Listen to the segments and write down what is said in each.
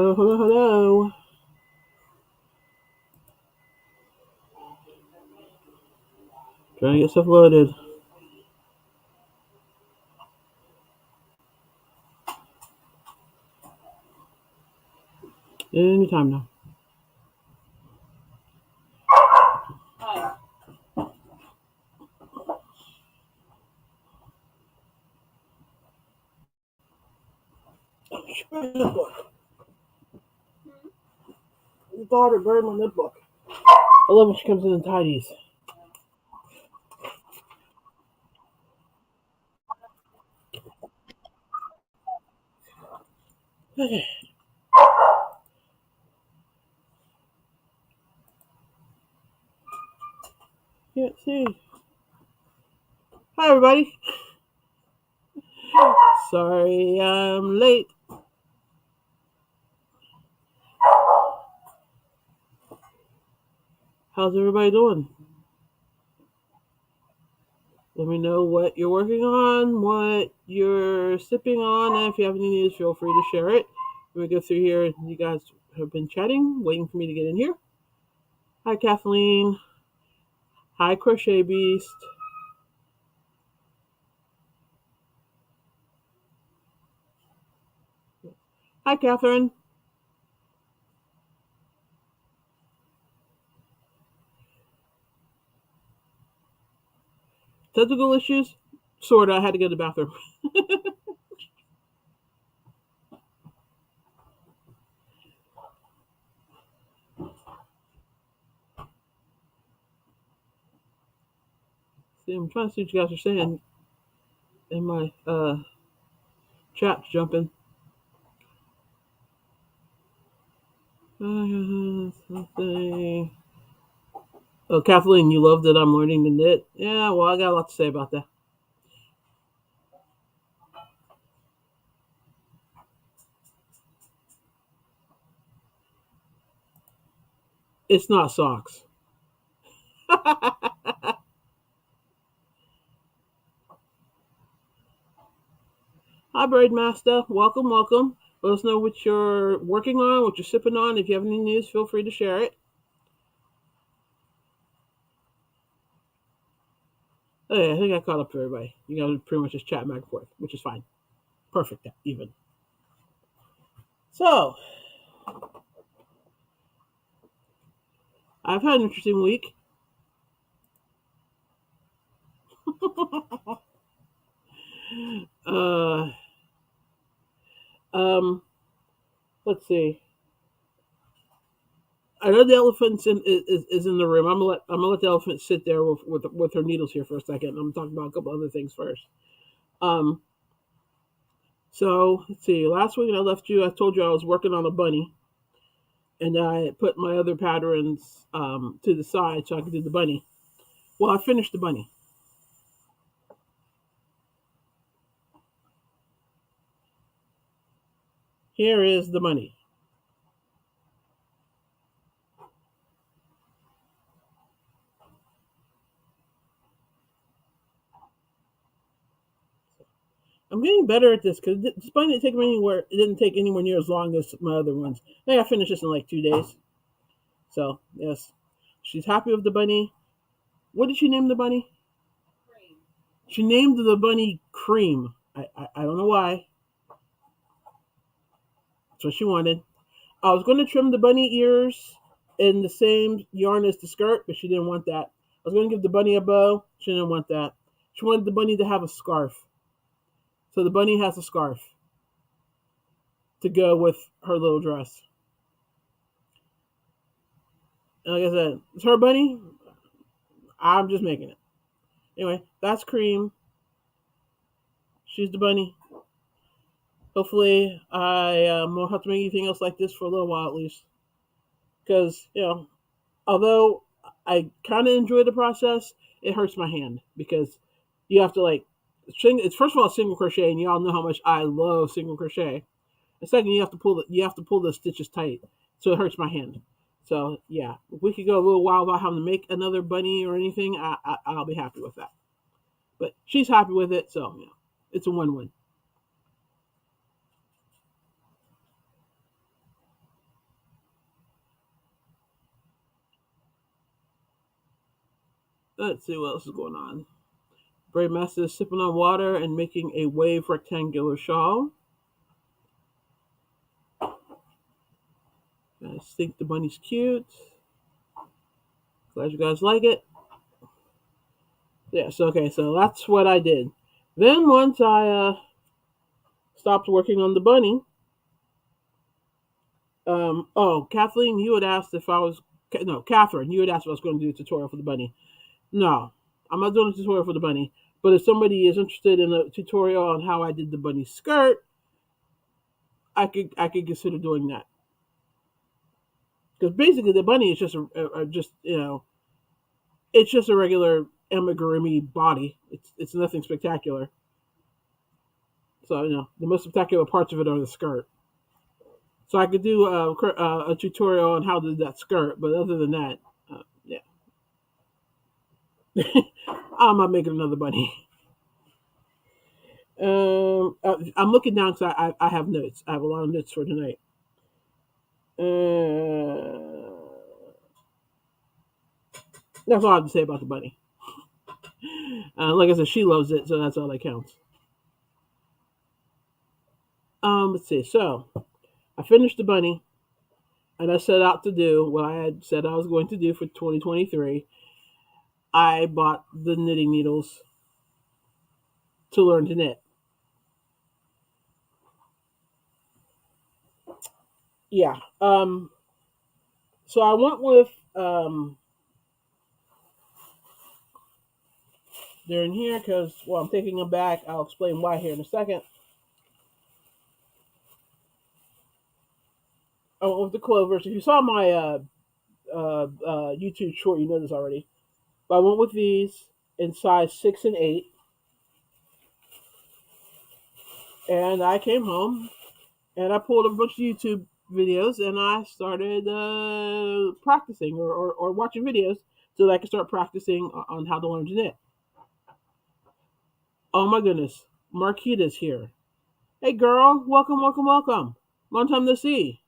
Oh, hello, hello. Trying to get stuff loaded. Anytime now. Notebook. Your daughter burned my notebook. I love when she comes in and tidies. Okay, can't see. Hi, everybody. Sorry I'm late. How's everybody doing? Let me know what you're working on, what you're sipping on, and if you have any news, feel free to share it. Let me go through here. You guys have been chatting, waiting for me to get in here. Hi, Kathleen. Hi, Crochet Beast. Hi, Catherine. Technical issues? Sorta. I had to go to the bathroom. See, I'm trying to see what you guys are saying in my chat jumping. Something. Oh, Kathleen, you love that I'm learning to knit. Yeah, well, I got a lot to say about that. It's not socks. Hi, Braid Master. Welcome, welcome. Let us know what you're working on, what you're sipping on. If you have any news, feel free to share it. Okay, I think I caught up to everybody. You guys are pretty much just chatting back and forth, which is fine. Perfect, even. So, I've had an interesting week. uh, um, let's see. I know the elephant's is in the room. I'm gonna let the elephant sit there with her needles here for a second. I'm talking about a couple other things first. Um, so let's see. Last week I left you. I told you I was working on a bunny, and I put my other patterns to the side so I could do the bunny. Well, I finished the bunny. Here is the bunny. I'm getting better at this because this bunny didn't take me anywhere. It didn't take anywhere near as long as my other ones. I think I finished this in like 2 days. So yes, she's happy with the bunny. What did she name the bunny? She named the bunny Cream. I don't know why. That's what she wanted. I was going to trim the bunny ears in the same yarn as the skirt, but she didn't want that. I was going to give the bunny a bow. She didn't want that. She wanted the bunny to have a scarf. So the bunny has a scarf to go with her little dress. And like I said, it's her bunny. I'm just making it. Anyway, that's Cream. She's the bunny. Hopefully, I won't have to make anything else like this for a little while at least. Because, although I kind of enjoy the process, it hurts my hand because you have to like, it's first of all single crochet, and y'all know how much I love single crochet. And second, you have to pull the stitches tight, so it hurts my hand. So yeah, if we could go a little while without having to make another bunny or anything, I'll be happy with that. But she's happy with it, so yeah, it's a win-win. Let's see what else is going on. Brave Master is sipping on water and making a wave rectangular shawl. I think the bunny's cute. Glad you guys like it. Yes, okay, so that's what I did. Then once I stopped working on the bunny, oh, Kathleen, you had asked if I was, no, Catherine, you had asked if I was going to do a tutorial for the bunny. No, I'm not doing a tutorial for the bunny. But if somebody is interested in a tutorial on how I did the bunny skirt, I could consider doing that. Because basically the bunny is just just it's just a regular amigurumi body. It's nothing spectacular. So the most spectacular parts of it are the skirt. So I could do a tutorial on how to do that skirt, but other than that, yeah, I'm not making another bunny. I'm looking down because I have notes. I have a lot of notes for tonight. That's all I have to say about the bunny. Like I said, she loves it, so that's all that counts. Let's see. So I finished the bunny, and I set out to do what I had said I was going to do for 2023. I bought the knitting needles to learn to knit. Yeah. So I went with they're in here because I'm taking them back. I'll explain why here in a second. Oh, with the clovers. If you saw my YouTube short, you know this already. But I went with these in size 6 and 8, and I came home and I pulled up a bunch of YouTube videos and I started practicing or watching videos so that I could start practicing on how to learn to knit. Oh my goodness, Marquita's here. Hey girl, welcome, welcome, welcome. Long time to see.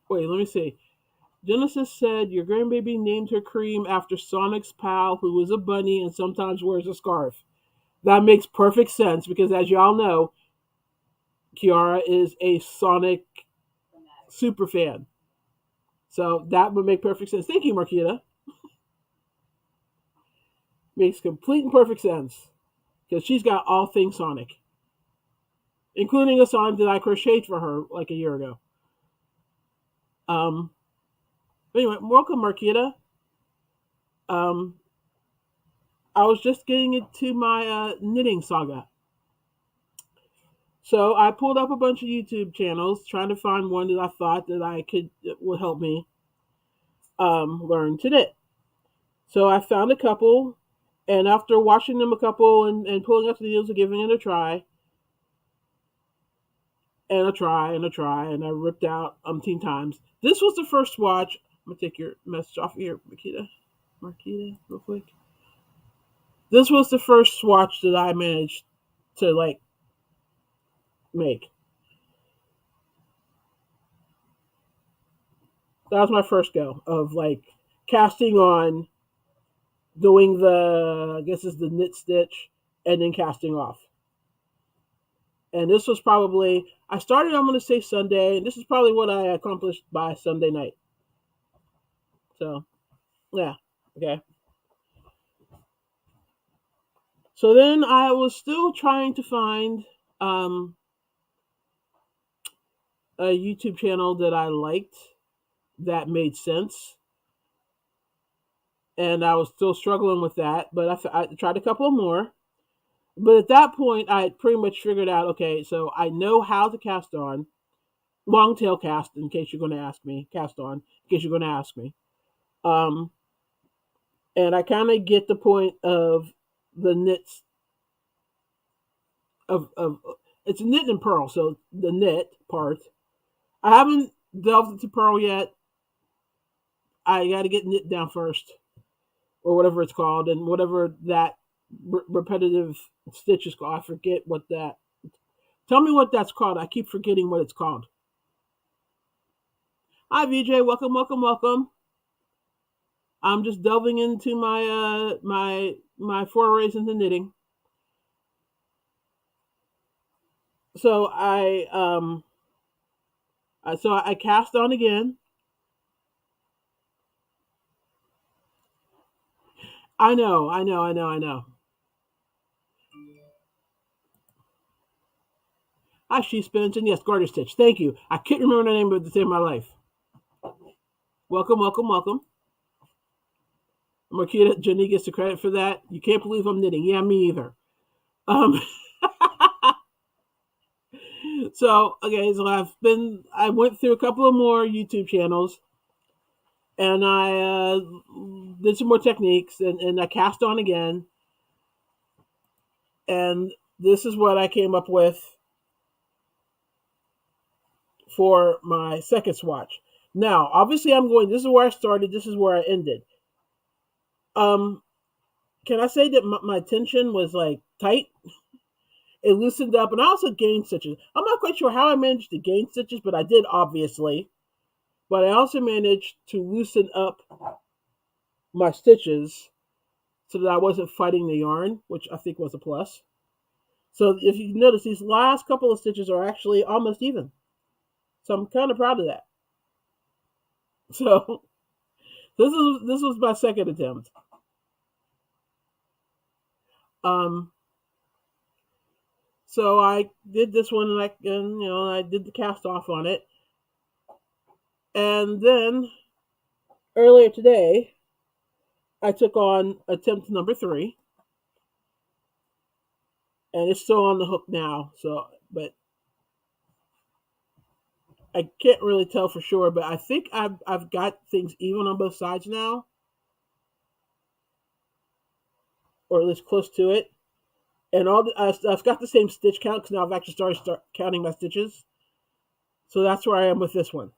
Wait, let me see. Genesis said your grandbaby named her cream after Sonic's pal, who is a bunny and sometimes wears a scarf. That makes perfect sense because, as y'all know, Kiara is a Sonic super fan. So that would make perfect sense. Thank you, Marquita. Makes complete and perfect sense because she's got all things Sonic, including a Sonic that I crocheted for her like a year ago. Um, anyway, welcome, Marquita. Um, I was just getting into my knitting saga. So I pulled up a bunch of YouTube channels trying to find one that I thought that I could would help me learn to knit. So I found a couple, and after watching them a couple and pulling up the needles and giving it a try, and a try and a try, and I ripped out umpteen times. This was the first watch. I'm gonna take your message off here, Marquita, real quick. This was the first swatch that I managed to make. That was my first go of casting on, doing the I guess is the knit stitch, and then casting off. And this was probably I started. I'm going to say Sunday, and this is probably what I accomplished by Sunday night. So yeah, okay. So then I was still trying to find um, a YouTube channel that I liked that made sense, and I was still struggling with that. But I tried a couple more. But at that point, I had pretty much figured out. Okay, so I know how to cast on long tail cast. In case you're going to ask me, cast on. In case you're going to ask me, um, and I kind of get the point of the knits of it's knit and purl. So the knit part, I haven't delved into purl yet. I got to get knit down first, or whatever it's called, and whatever that repetitive stitch is called. I forget what that. Tell me what that's called. I keep forgetting what it's called. Hi VJ, welcome, welcome, welcome. I'm just delving into my forays into knitting. So I cast on again. I know, I know, I know, I know. Hi, she spins, and yes, garter stitch. Thank you. I can't remember the name of the thing in my life. Welcome, welcome, welcome. Marquita, Jenny gets the credit for that. You can't believe I'm knitting. Yeah, me either. Um, so okay, so I went through a couple of more YouTube channels, and I did some more techniques, and I cast on again, and this is what I came up with for my second swatch. Now, obviously, I'm going. This is where I started. This is where I ended. Um, can I say that my tension was like tight? It loosened up, and I also gained stitches. I'm not quite sure how I managed to gain stitches, but I did obviously. But I also managed to loosen up my stitches so that I wasn't fighting the yarn, which I think was a plus. So if you notice, these last couple of stitches are actually almost even. So I'm kind of proud of that. So this was my second attempt. Um, so I did this one, and I did the cast off on it, and then earlier today I took on attempt number three, and it's still on the hook now. So, but I can't really tell for sure. But I think I've got things even on both sides now, or at least close to it. And I've got the same stitch count because now I've actually started counting my stitches. So that's where I am with this one.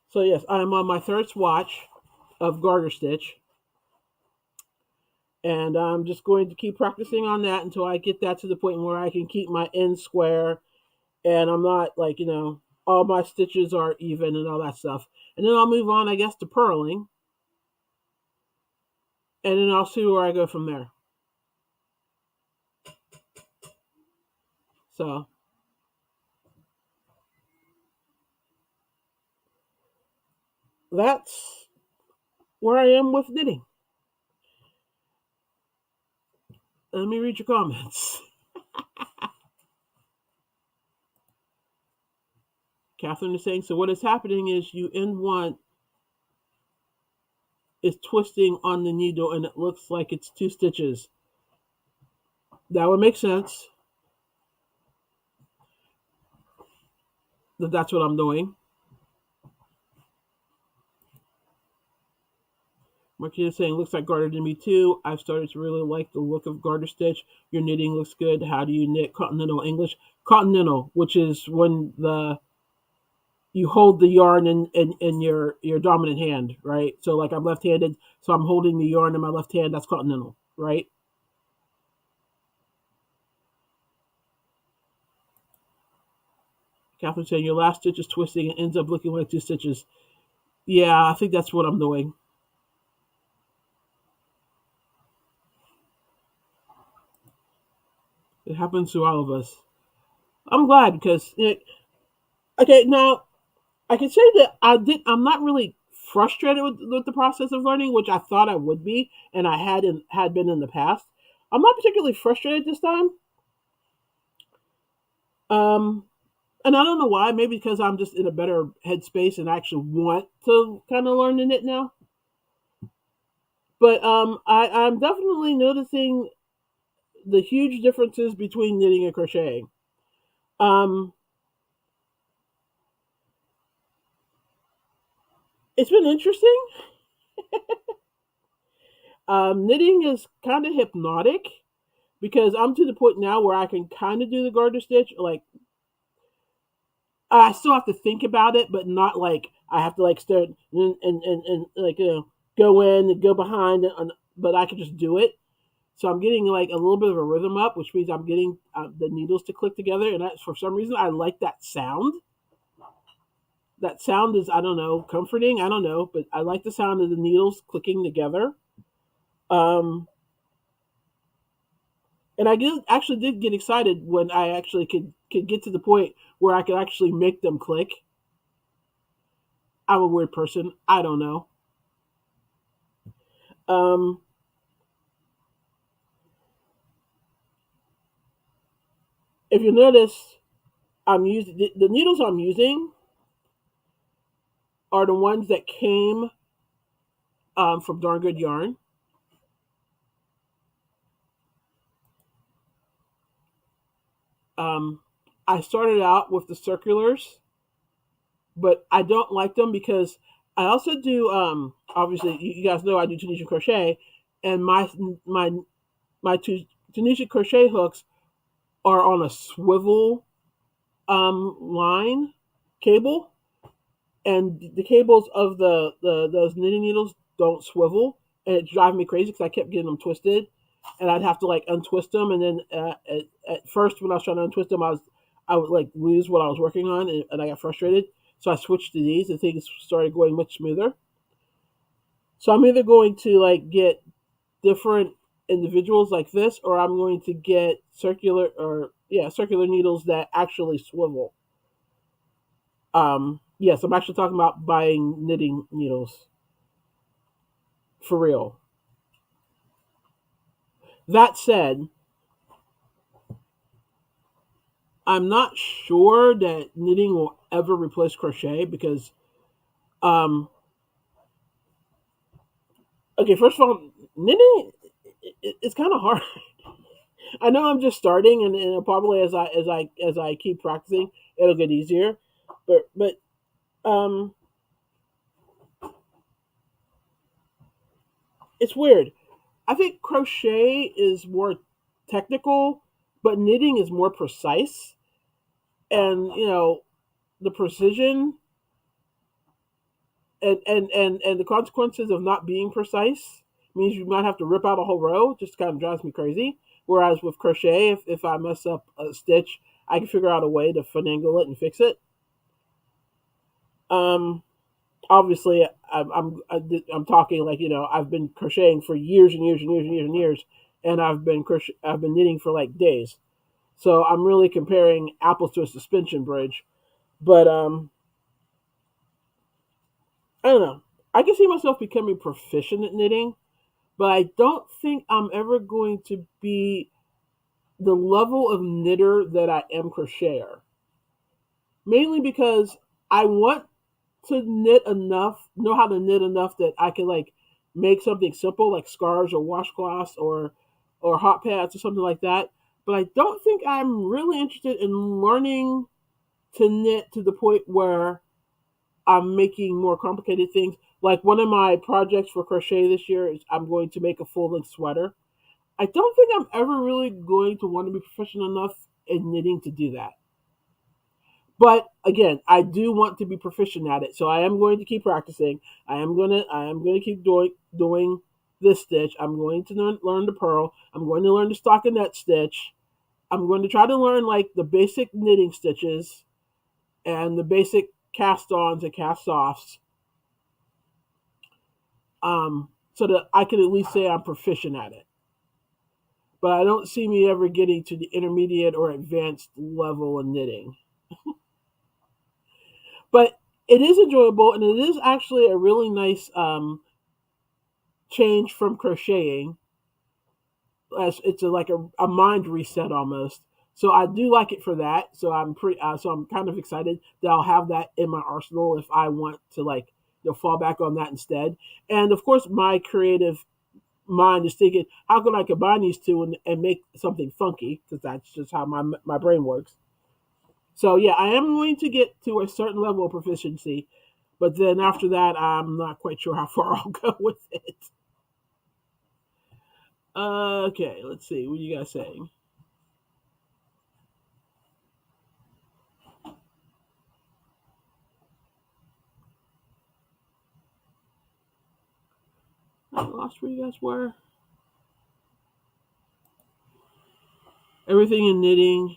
So yes, I'm on my third swatch of garter stitch, and I'm just going to keep practicing on that until I get that to the point where I can keep my end square, and I'm not like all my stitches are even and all that stuff. And then I'll move on, I guess, to purling, and then I'll see where I go from there. So that's where I am with knitting. Let me read your comments. Catherine is saying, so what is happening is you end one is twisting on the needle and it looks like it's two stitches. That would make sense that that's what I'm doing. Marquita is saying, looks like garter to me too. I've started to really like the look of garter stitch. Your knitting looks good. How do you knit continental English? Continental, which is when you hold the yarn in your dominant hand, right? So like I'm left-handed, so I'm holding the yarn in my left hand. That's continental, right? Catherine saying your last stitch is twisting and ends up looking like two stitches. Yeah, I think that's what I'm doing. It happens to all of us. I'm glad because okay, now I can say that I'm not really frustrated with the process of learning, which I thought I would be, and I had been in the past. I'm not particularly frustrated this time. Um, and I don't know why. Maybe because I'm just in a better headspace and actually want to kind of learn to knit now. But I'm definitely noticing the huge differences between knitting and crocheting. Um, it's been interesting. Knitting is kind of hypnotic because I'm to the point now where I can kind of do the garter stitch. Like I still have to think about it, but not like I have to like start and like go in and go behind, but I can just do it. So I'm getting like a little bit of a rhythm up, which means I'm getting the needles to click together. And that, for some reason, I like that sound. That sound is, I don't know, comforting. I don't know, but I like the sound of the needles clicking together. Um, and actually did get excited when I actually could get to the point where I could actually make them click. I'm a weird person. I don't know. Um, if you notice, I'm using the needles I'm using are the ones that came from Darn Good Yarn. Um, I started out with the circulars, but I don't like them because I also do. Obviously, you guys know I do Tunisian crochet, and my my Tunisian crochet hooks are on a swivel line cable, and the cables of the those knitting needles don't swivel, and it drives me crazy because I kept getting them twisted, and I'd have to like untwist them, and then at first when I was trying to untwist them, I would like lose what I was working on, and I got frustrated. So I switched to these, and things started going much smoother. So I'm either going to like get different individuals like this, or I'm going to get circular needles that actually swivel. Yes, I'm actually talking about buying knitting needles for real. That said, I'm not sure that knitting will ever replace crochet because, um, okay, first of all, knitting it's kind of hard. I know I'm just starting, and probably as I keep practicing, it'll get easier. But it's weird. I think crochet is more technical, but knitting is more precise, and the precision and the consequences of not being precise means you might have to rip out a whole row. Just kind of drives me crazy. Whereas with crochet, if I mess up a stitch, I can figure out a way to finagle it and fix it. Um, Obviously, I'm talking like I've been crocheting for years and years and years and years and years, and I've been knitting for like days. So I'm really comparing apples to a suspension bridge. But I don't know. I can see myself becoming proficient at knitting, but I don't think I'm ever going to be the level of knitter that I am crocheter. Mainly because I want to knit enough, know how to knit enough that I can like make something simple like scarves or washcloths or hot pads or something like that. But I don't think I'm really interested in learning to knit to the point where I'm making more complicated things. Like one of my projects for crochet this year is I'm going to make a full length sweater. I don't think I'm ever really going to want to be proficient enough in knitting to do that. But again, I do want to be proficient at it, so I am going to keep practicing. I am gonna keep doing this stitch. I'm going to learn the purl. I'm going to learn the stockinette stitch. I'm going to try to learn like the basic knitting stitches and the basic cast-ons and cast-offs, so that I can at least say I'm proficient at it. But I don't see me ever getting to the intermediate or advanced level of knitting. But it is enjoyable, and it is actually a really nice change from crocheting. As it's like a mind reset almost. So I do like it for that. So I'm kind of excited that I'll have that in my arsenal if I want to like fall back on that instead. And of course, my creative mind is thinking, how can I combine these two and make something funky? Because that's just how my brain works. So yeah, I am going to get to a certain level of proficiency, but then after that, I'm not quite sure how far I'll go with it. Okay, let's see. What are you guys saying? I lost where you guys were. Everything in knitting,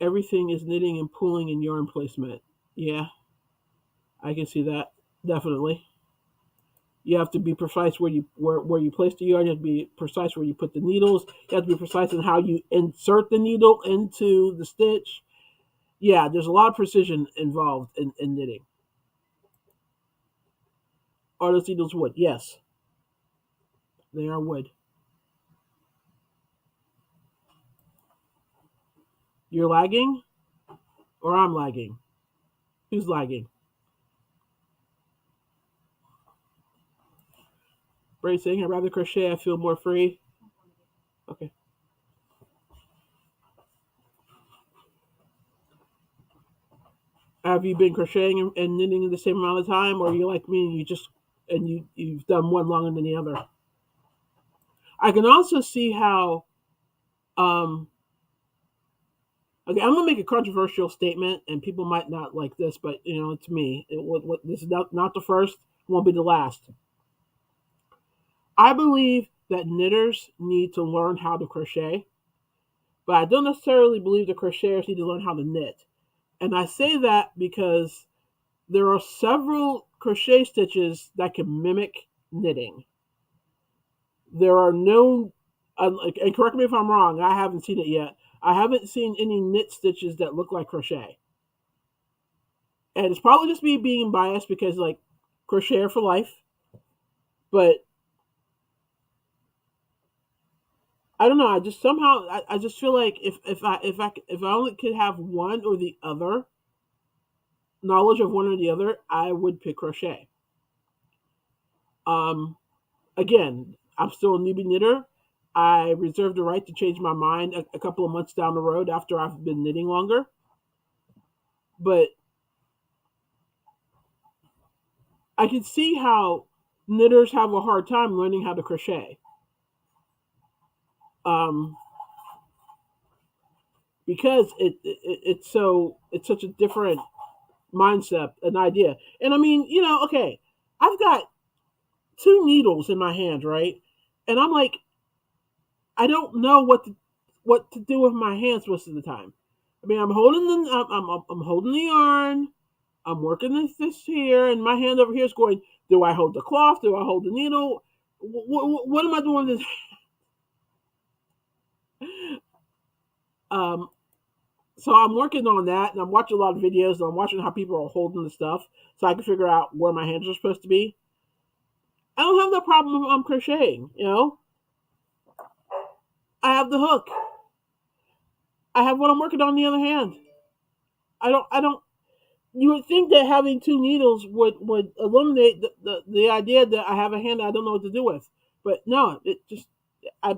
everything is knitting and pulling and yarn placement. Yeah, I can see that definitely. You have to be precise where you place the yarn. You have to be precise where you put the needles. You have to be precise in how you insert the needle into the stitch. Yeah, there's a lot of precision involved in knitting. Are those needles wood? Yes, they are wood. You're lagging, or I'm lagging. Who's lagging? Bray's saying I'd rather crochet. I feel more free. Okay. Have you been crocheting and knitting in the same amount of time, or are you like me and you've done one longer than the other? I can also see how. Um, okay, I'm gonna make a controversial statement, and people might not like this, but to me, this is not the first, won't be the last. I believe that knitters need to learn how to crochet, but I don't necessarily believe the crocheters need to learn how to knit. And I say that because there are several crochet stitches that can mimic knitting. There are no, and correct me if I'm wrong, I haven't seen it yet. I haven't seen any knit stitches that look like crochet. And it's probably just me being biased because, like, crochet for life. But I don't know. I just somehow, I just feel like if I only could have one or the other, knowledge of one or the other, I would pick crochet. Um, Again, I'm still a newbie knitter. I reserve the right to change my mind a couple of months down the road after I've been knitting longer. But I can see how knitters have a hard time learning how to crochet. Um, because it's such a different mindset, an idea. And I mean, okay, I've got two needles in my hand, right? And I'm like, I don't know what to do with my hands most of the time. I mean, I'm holding the yarn. I'm working this here, and my hand over here is going. Do I hold the cloth? Do I hold the needle? What am I doing? This. Um, so I'm working on that, and I'm watching a lot of videos, and I'm watching how people are holding the stuff, so I can figure out where my hands are supposed to be. I don't have no problem. I'm crocheting. I have the hook. I have what I'm working on the other hand. I don't. You would think that having two needles would eliminate the idea that I have a hand I don't know what to do with. But no, it just I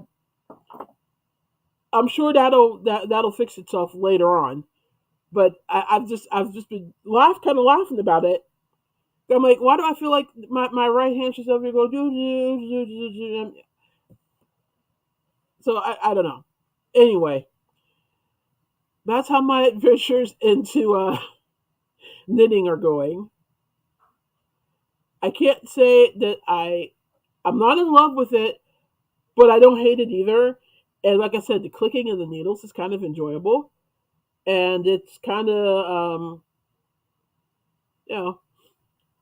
I'm sure that'll fix itself later on. But I've just been kind of laughing about it. I'm like, why do I feel like my right hand should over go do. So I don't know. Anyway, that's how my adventures into knitting are going. I can't say that I'm not in love with it, but I don't hate it either. And like I said, the clicking of the needles is kind of enjoyable, and it's kind of you know.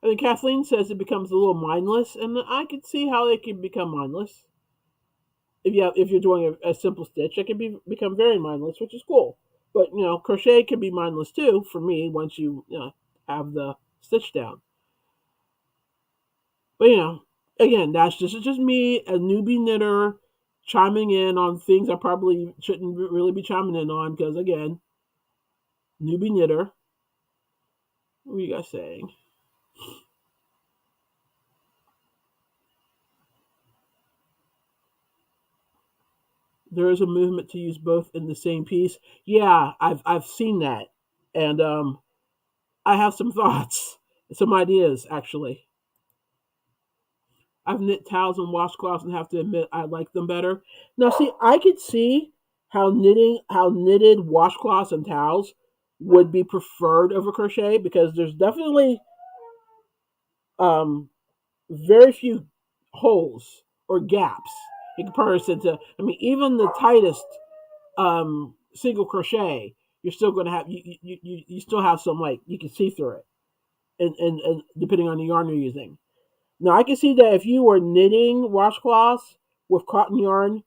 I mean, Kathleen says it becomes a little mindless, and I can see how it can become mindless. If you're doing a simple stitch, it can become very mindless, which is cool. But crochet can be mindless too for me once you have the stitch down. But again, that's just me, a newbie knitter, chiming in on things I probably shouldn't really be chiming in on because again, newbie knitter. What are you guys saying? There is a movement to use both in the same piece. Yeah, I've seen that, and I have some thoughts, some ideas actually. I've knit towels and washcloths and have to admit I like them better. Now, see, I could see how knitted washcloths and towels would be preferred over crochet because there's definitely um, very few holes or gaps It can purse into. I mean, even the tightest single crochet, you're still going to have you still have some like you can see through it, and depending on the yarn you're using. Now I can see that if you were knitting washcloths with cotton yarn,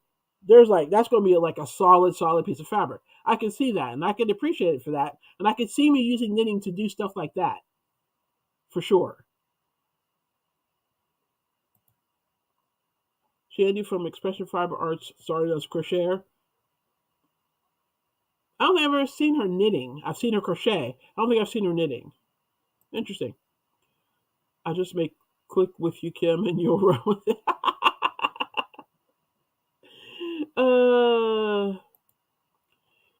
there's like that's going to be like a solid piece of fabric. I can see that, and I can appreciate it for that, and I can see me using knitting to do stuff like that for sure. Shandy from Expression Fiber Arts started as crocheter. I don't think I've ever seen her knitting. I've seen her crochet. I don't think I've seen her knitting. Interesting. I just make click with you, Kim, and you'll run with it.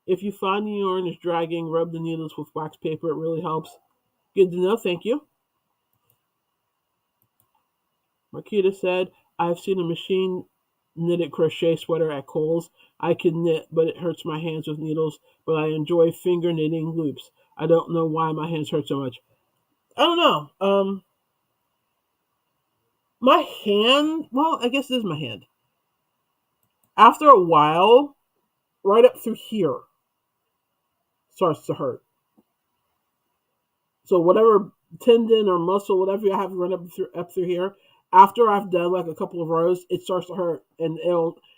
If you find the yarn is dragging, rub the needles with wax paper. It really helps. Good to know. Thank you. Marquita said, I've seen a machine knitted crochet sweater at Kohl's. I can knit, but it hurts my hands with needles, but I enjoy finger knitting loops. I don't know why my hands hurt so much. I don't know. My hand, well, I guess it is my hand. After a while, right up through here starts to hurt. So whatever tendon or muscle, whatever you have run up through here, after I've done like a couple of rows, it starts to hurt, and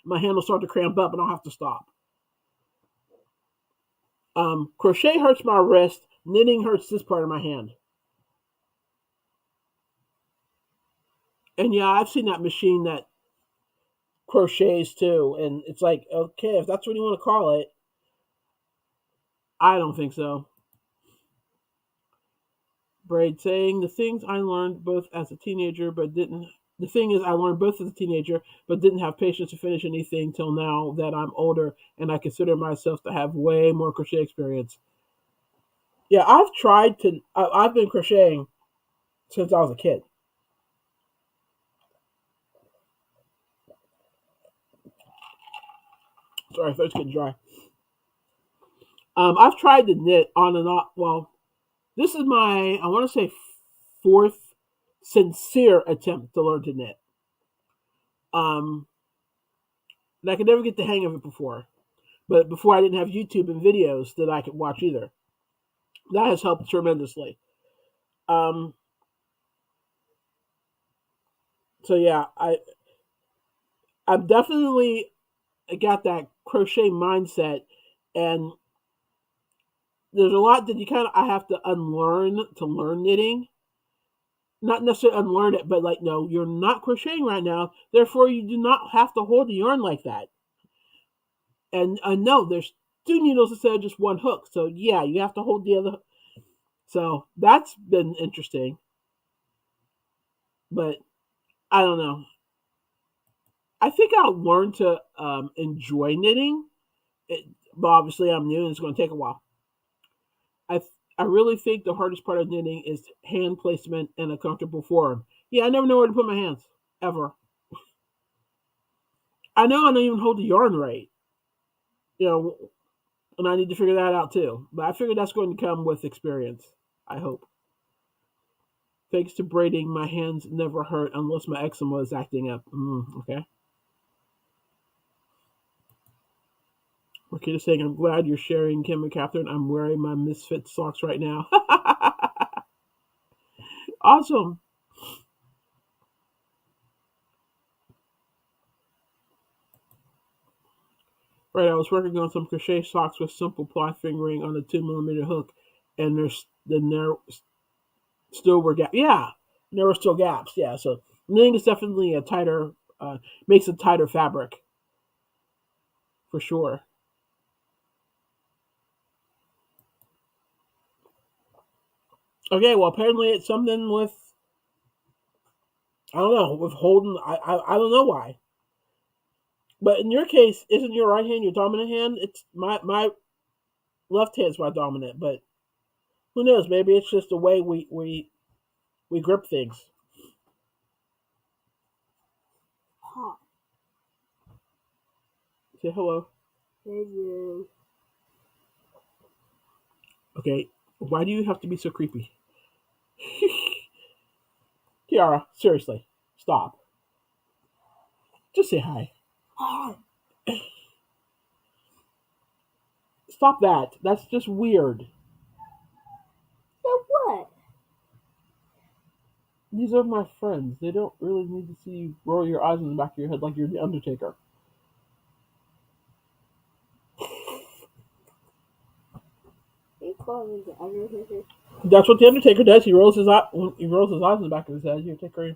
my hand will start to cramp up, and I'll have to stop. Crochet hurts my wrist. Knitting hurts this part of my hand. And yeah, I've seen that machine that crochets too, and it's like, okay, if that's what you want to call it, I don't think so. Braid saying the things I learned both as a teenager, but didn't. The thing is, I learned both as a teenager, but didn't have patience to finish anything till now that I'm older, and I consider myself to have way more crochet experience. Yeah, I've tried to. I've been crocheting since I was a kid. Sorry, throat's getting dry. I've tried to knit on and off. Well, this is my, I want to say, fourth sincere attempt to learn to knit. Um, and I could never get the hang of it before. But before I didn't have YouTube and videos that I could watch either. That has helped tremendously. Um, so yeah, I've definitely got that crochet mindset, and there's a lot that you kind of I have to unlearn to learn knitting. Not necessarily unlearn it, but like, no, you're not crocheting right now. Therefore, you do not have to hold the yarn like that. And no, there's two needles instead of just one hook. So yeah, you have to hold the other. So that's been interesting. But I don't know. I think I'll learn to enjoy knitting. It, but obviously, I'm new and it's going to take a while. I I really think the hardest part of knitting is hand placement and a comfortable form. Yeah, I never know where to put my hands ever. I know I don't even hold the yarn right. You know, and I need to figure that out too. But I figure that's going to come with experience. I hope. Thanks to braiding, my hands never hurt unless my eczema is acting up. Okay. Marquita saying, I'm glad you're sharing, Kim and Catherine. I'm wearing my misfit socks right now. Awesome. Right, I was working on some crochet socks with simple ply fingering on a 2 millimeter hook, and there still were gaps. Yeah, there were still gaps. Yeah, so knitting is definitely a tighter, makes a tighter fabric for sure. Okay, well apparently it's something with I don't know with holding. I don't know why, but in your case, isn't your right hand your dominant hand? It's my left hand's my dominant, but who knows? Maybe it's just the way we grip things. Say hello. Hello. Okay, why do you have to be so creepy? Kiara, seriously, stop. Just say hi. Stop that. That's just weird. So what? These are my friends. They don't really need to see you roll your eyes in the back of your head like you're the Undertaker. You call me the Undertaker? That's what the Undertaker does. He rolls his eye when he rolls his eyes in the back of his head. Here, take cream.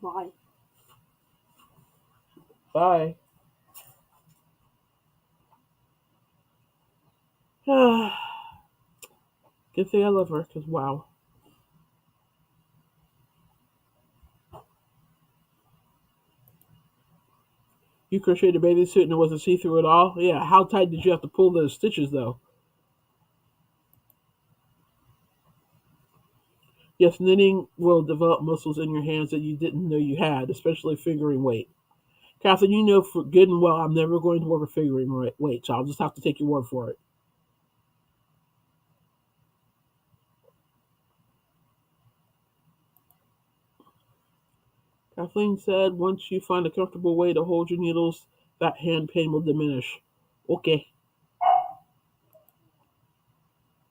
Bye. Bye. Good thing I love her, because wow. You crocheted a bathing suit and it wasn't see through at all? Yeah, how tight did you have to pull those stitches though? Yes, knitting will develop muscles in your hands that you didn't know you had, especially fingering weight. Catherine, you know for good and well I'm never going to work a fingering weight, so I'll just have to take your word for it. Kathleen said once you find a comfortable way to hold your needles, that hand pain will diminish. Okay.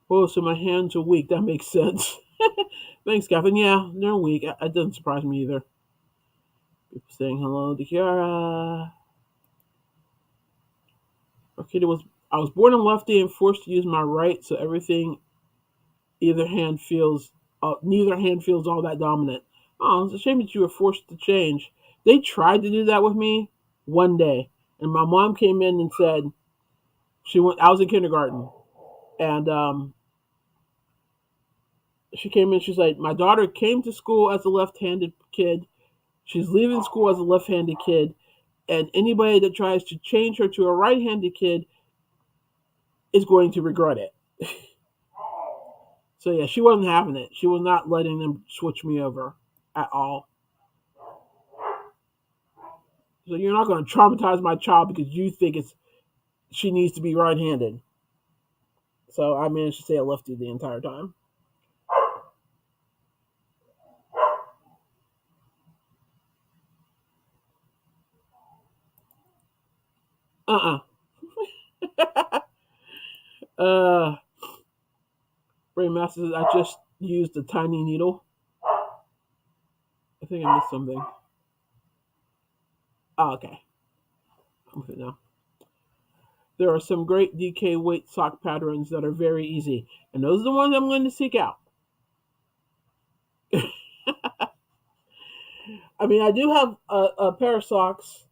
Oh, so my hands are weak. That makes sense. Thanks, Kathleen. Yeah, they're weak. It doesn't surprise me either. People saying hello to Kiara. Okay, I was born a lefty and forced to use my right, so everything either hand feels neither hand feels all that dominant. Oh, it's a shame that you were forced to change. They tried to do that with me one day, and my mom came in and said she went. I was in kindergarten, and she came in. She's like, my daughter came to school as a left-handed kid. She's leaving school as a left-handed kid, and anybody that tries to change her to a right-handed kid is going to regret it. So yeah, she wasn't having it. She was not letting them switch me over at all. So you're not going to traumatize my child because you think she needs to be right-handed. So I managed to stay a lefty the entire time. Uh uh Brain Masters. I just used a tiny needle. I think I missed something. Oh, okay. I'm good now. There are some great DK weight sock patterns that are very easy, and those are the ones I'm going to seek out. I mean, I do have a pair of socks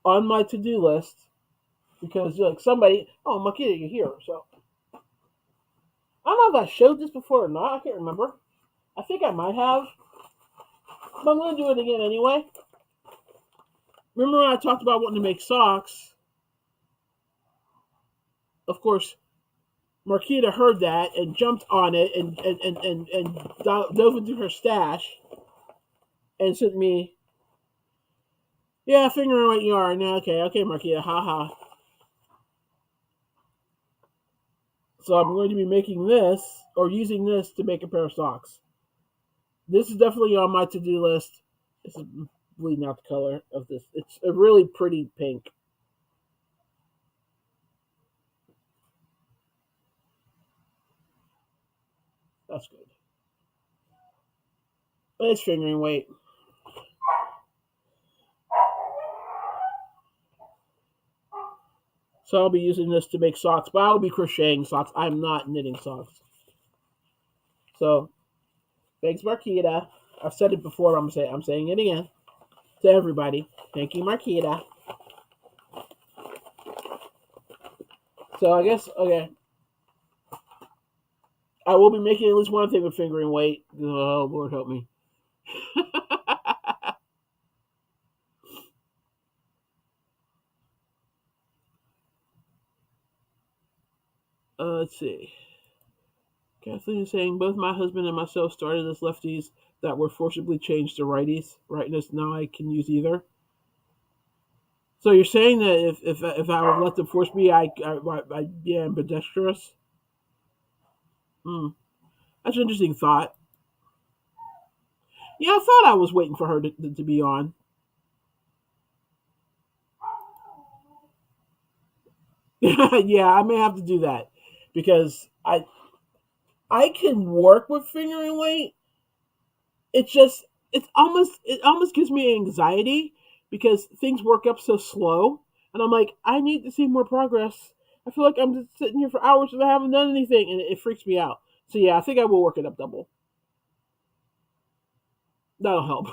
on my to-do list because like somebody, oh Makita, you're here. So I don't know if I showed this before or not. I can't remember. I think I might have, but I'm going to do it again anyway. Remember when I talked about wanting to make socks? Of course, Marquita heard that and jumped on it and dove into her stash and sent me, yeah, fingering what you are. Now, okay, Marquita, haha. So I'm going to be making this or using this to make a pair of socks. This is definitely on my to-do list. This is bleeding out the color of this. It's a really pretty pink. That's good. It's fingering weight. So I'll be using this to make socks, but I'll be crocheting socks. I'm not knitting socks. So thanks, Marquita. I've said it before. I'm saying it again to everybody. Thank you, Marquita. So I guess okay. I will be making at least one thing with fingering weight. Oh Lord, help me. Let's see. Kathleen is saying both my husband and myself started as lefties that were forcibly changed to righties. Rightness now I can use either. So you're saying that if I would let them force me, I yeah, ambidextrous. Hmm, that's an interesting thought. Yeah, I thought I was waiting for her to be on. Yeah, I may have to do that because I can work with fingering weight. It's just it almost gives me anxiety because things work up so slow, and I'm like, I need to see more progress. I feel like I'm just sitting here for hours and I haven't done anything, and it freaks me out. So yeah, I think I will work it up double. That'll help.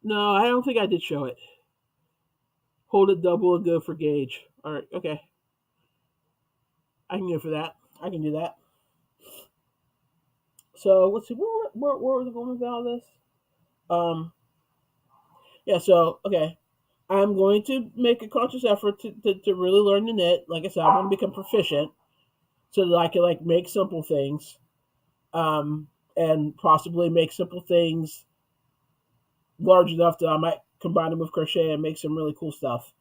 No, I don't think I did show it. Hold it double and go for gauge. All right, okay, I can go for that. I can do that. So let's see, where was I going with all this? Um, yeah. So okay, I'm going to make a conscious effort to really learn to knit. Like I said, I want to become proficient so that I can like make simple things, um, and possibly make simple things large enough that I might combine them with crochet and make some really cool stuff.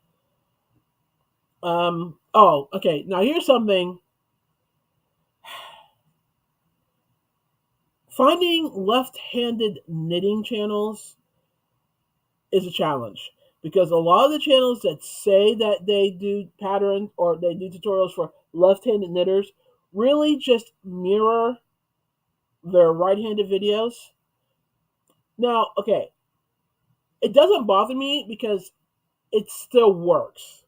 Oh, okay. Now here's something. Finding left-handed knitting channels is a challenge because a lot of the channels that say that they do pattern or they do tutorials for left-handed knitters really just mirror their right-handed videos. Now, okay, it doesn't bother me because it still works.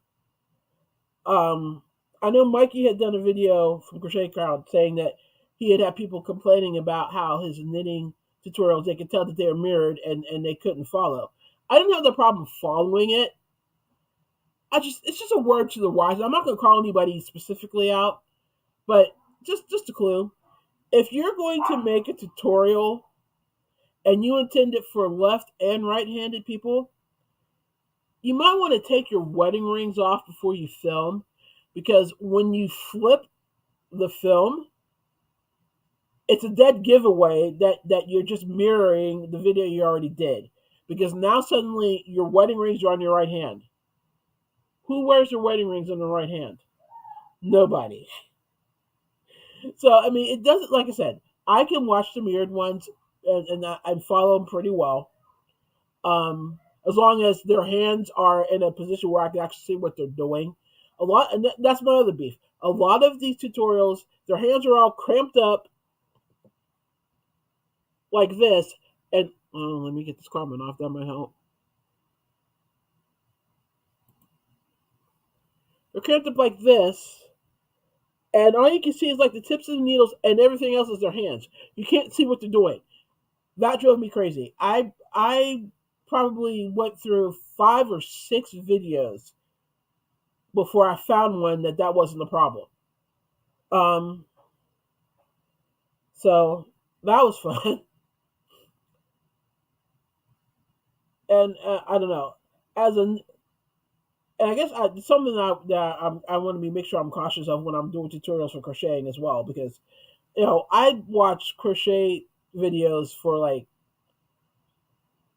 Um, I know Mikey had done a video from Crochet Crowd saying that he had had people complaining about how his knitting tutorials they could tell that they were mirrored and they couldn't follow. I didn't have the problem following it. I just it's just a word to the wise. I'm not going to call anybody specifically out, but just a clue. If you're going to make a tutorial and you intend it for left and right-handed people, you might want to take your wedding rings off before you film because when you flip the film, it's a dead giveaway that you're just mirroring the video you already did because now suddenly your wedding rings are on your right hand. Who wears their wedding rings on the right hand? Nobody. So I mean, it doesn't. Like I said, I can watch the mirrored ones and follow them pretty well. As long as their hands are in a position where I can actually see what they're doing. A lot, and that's my other beef. A lot of these tutorials, their hands are all cramped up like this, and let me get this comment off. That might help. They're cramped up like this, and all you can see is like the tips of the needles, and everything else is their hands. You can't see what they're doing. That drove me crazy. I probably went through 5 or 6 videos before I found one that wasn't the problem. Um, so that was fun, and I don't know. As an and I guess something I want to be make sure I'm cautious of when I'm doing tutorials for crocheting as well because I watch crochet videos for like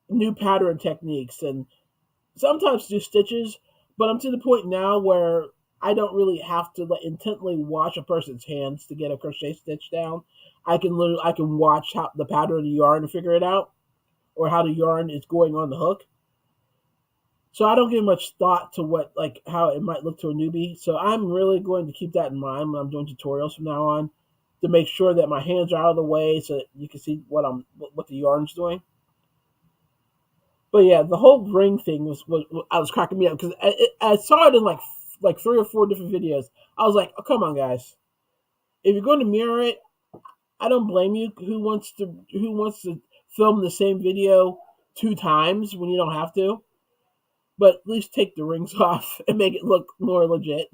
new pattern techniques and sometimes do stitches, but I'm to the point now where I don't really have to like intently watch a person's hands to get a crochet stitch down. I can watch how the pattern of the yarn and figure it out, or how the yarn is going on the hook. So I don't give much thought to what like how it might look to a newbie. So I'm really going to keep that in mind when I'm doing tutorials from now on to make sure that my hands are out of the way so that you can see what the yarn's doing. But yeah, the whole ring thing was I was cracking me up because I saw it in like 3 or 4 different videos. I was like, oh come on guys, if you're going to mirror it, I don't blame you. Who wants to film the same video 2 times when you don't have to? But at least take the rings off and make it look more legit,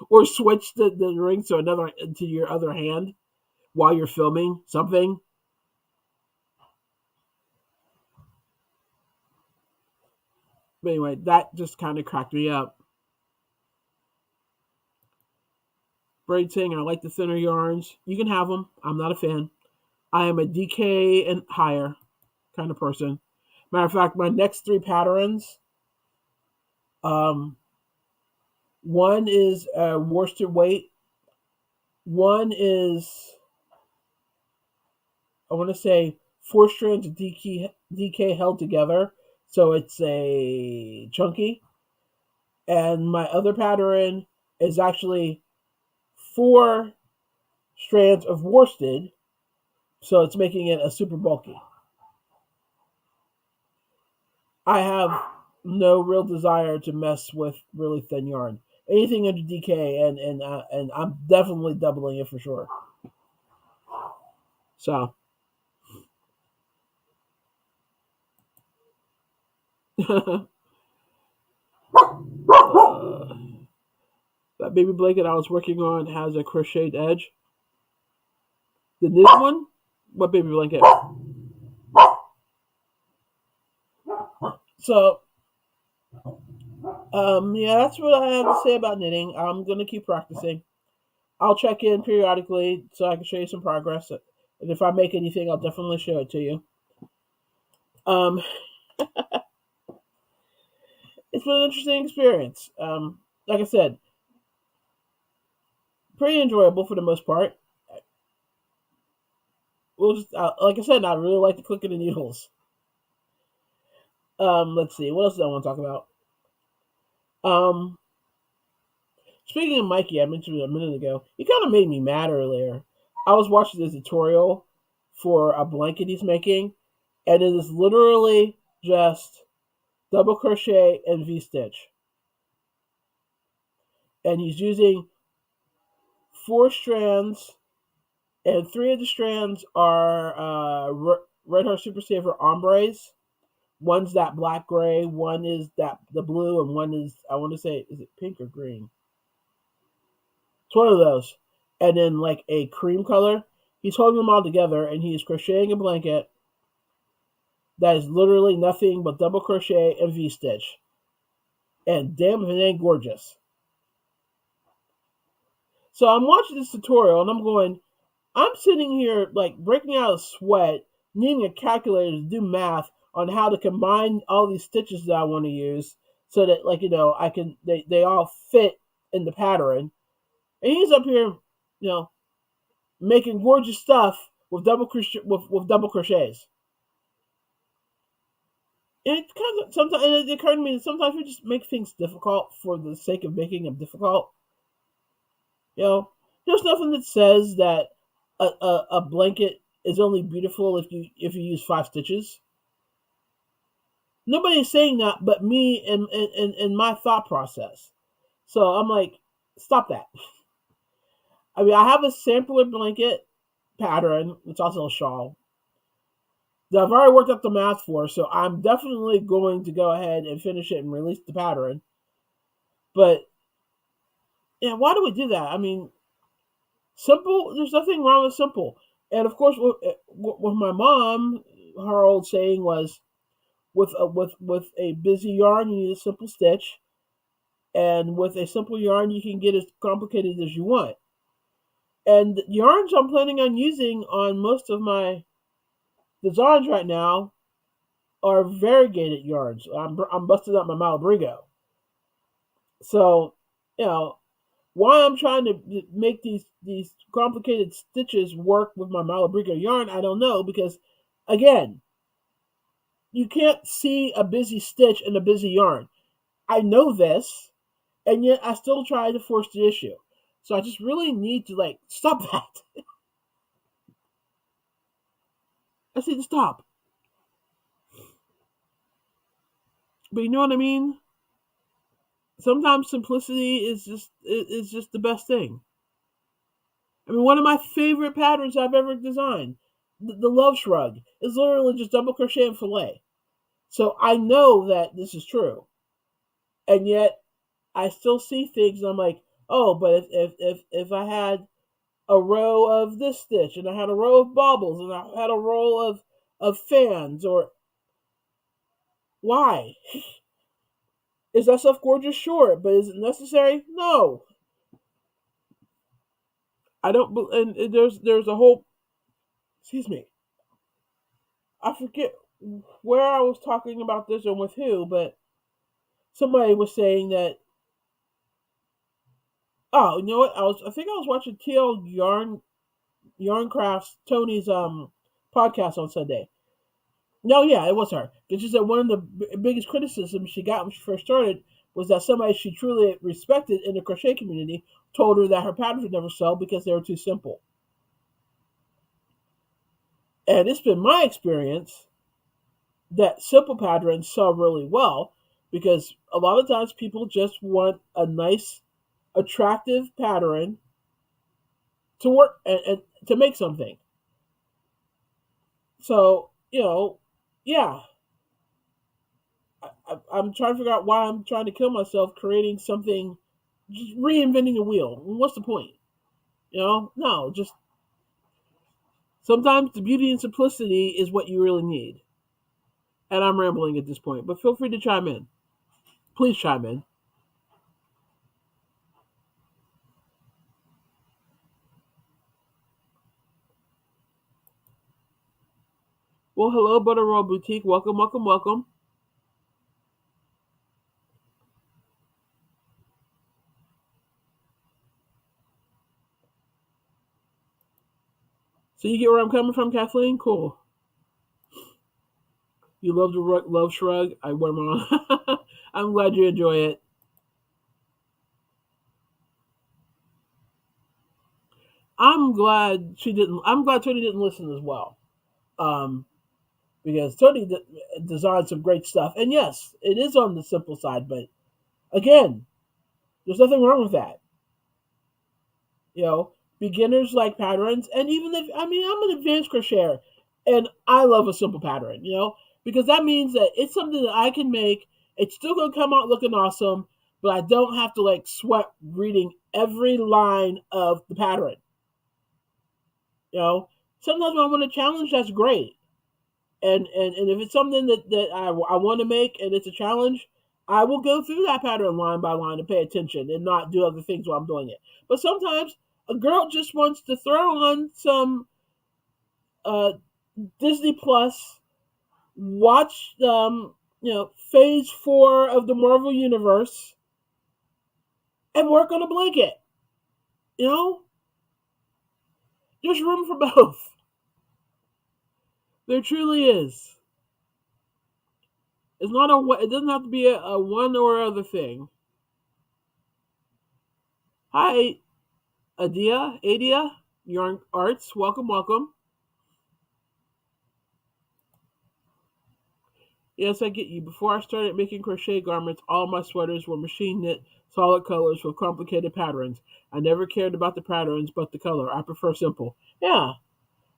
or switch the rings to your other hand while you're filming something. But anyway, that just kind of cracked me up. Braid saying I like the thinner yarns. You can have them. I'm not a fan. I am a DK and higher kind of person. Matter of fact, my next three patterns, um, one is worsted weight, one is, I want to say, four strands of DK held together, so it's a chunky, and my other pattern is actually four strands of worsted, so it's making it a super bulky. I have no real desire to mess with really thin yarn. Anything under DK, and I'm definitely doubling it for sure. So uh, that baby blanket I was working on has a crocheted edge. The knit one, what baby blanket? So yeah, that's what I have to say about knitting. I'm gonna keep practicing. I'll check in periodically so I can show you some progress. And if I make anything, I'll definitely show it to you. Um, it's been an interesting experience. Like I said, pretty enjoyable for the most part. We'll just, like I said, I really like the clicking the needles. Let's see, what else do I want to talk about? Um, Speaking of Mikey, I mentioned it a minute ago. He kind of made me mad earlier. I was watching this tutorial for a blanket he's making, and it is literally just double crochet and V stitch, and he's using four strands, and three of the strands are Red Heart Super Saver ombres. One's that black gray, one is that the blue, and one is, I want to say, is it pink or green? It's one of those. And then like a cream color. He's holding them all together and he's crocheting a blanket that is literally nothing but double crochet and V stitch. And damn if it ain't gorgeous. So I'm watching this tutorial and I'm going, I'm sitting here like breaking out of sweat, needing a calculator to do math on how to combine all these stitches that I want to use so that, like, I can, they all fit in the pattern. And he's up here, you know, making gorgeous stuff with double crochets. And it kind of sometimes, and it occurred to me that sometimes we just make things difficult for the sake of making them difficult. There's nothing that says that a blanket is only beautiful if you use five stitches. Nobody's saying that but me and my thought process. So I'm like, stop that. I mean, I have a sampler blanket pattern. It's also a shawl that I've already worked up the math for, so I'm definitely going to go ahead and finish it and release the pattern. But yeah, why do we do that? I mean, simple. There's nothing wrong with simple. And of course, with my mom, her old saying was, with a busy yarn, you need a simple stitch, and with a simple yarn, you can get as complicated as you want. And the yarns I'm planning on using on most of my designs right now are variegated yarns. I'm busting up my Malabrigo. So, you know, why I'm trying to make these complicated stitches work with my Malabrigo yarn, I don't know, because again, you can't see a busy stitch in a busy yarn. I know this, and yet I still try to force the issue. So I just really need to like stop that. I need to stop. But you know what I mean? Sometimes simplicity is just the best thing. I mean, one of my favorite patterns I've ever designed, the love shrug, is literally just double crochet and fillet. So I know that this is true, and yet I still see things, and I'm like, oh, but if I had a row of this stitch, and I had a row of baubles, and I had a row of fans, or why? Is that stuff gorgeous? Sure, but is it necessary? No. I don't. And there's a whole excuse me, I forget where I was talking about this and with who, but somebody was saying that. Oh, you know what? I think I was watching TL Yarncraft's Tony's podcast on Sunday. No, yeah, it was her. Because she said one of the biggest criticisms she got when she first started was that somebody she truly respected in the crochet community told her that her patterns would never sell because they were too simple. And it's been my experience that simple patterns sell really well because a lot of times people just want a nice, attractive pattern to work and to make something. So, yeah, I'm trying to figure out why I'm trying to kill myself creating something, just reinventing the wheel. What's the point? No, just sometimes the beauty and simplicity is what you really need. And I'm rambling at this point, but feel free to chime in. Please chime in. Well, hello, Butter Roll Boutique. Welcome, welcome, welcome. So you get where I'm coming from, Kathleen? Cool. You love the love shrug. I wear my on. I'm glad you enjoy it. I'm glad Tony didn't listen as well. Um, because Tony designed some great stuff. And yes, it is on the simple side, but again, there's nothing wrong with that. You know, beginners like patterns, and even if I'm an advanced crocheter, and I love a simple pattern. Because that means that it's something that I can make. It's still gonna come out looking awesome, but I don't have to like sweat reading every line of the pattern. You know, sometimes when I want a challenge, that's great. And if it's something that I want to make and it's a challenge, I will go through that pattern line by line and pay attention and not do other things while I'm doing it. But sometimes a girl just wants to throw on some uh, Disney Plus, watch Phase 4 of the Marvel Universe, and work on a blanket. You know, there's room for both. There truly is. It's not a. It doesn't have to be a one or other thing. Hi, Adia, Yarn Arts. Welcome, welcome. Yes, I get you. Before I started making crochet garments, all my sweaters were machine knit, solid colors with complicated patterns. I never cared about the patterns, but the color. I prefer simple. Yeah,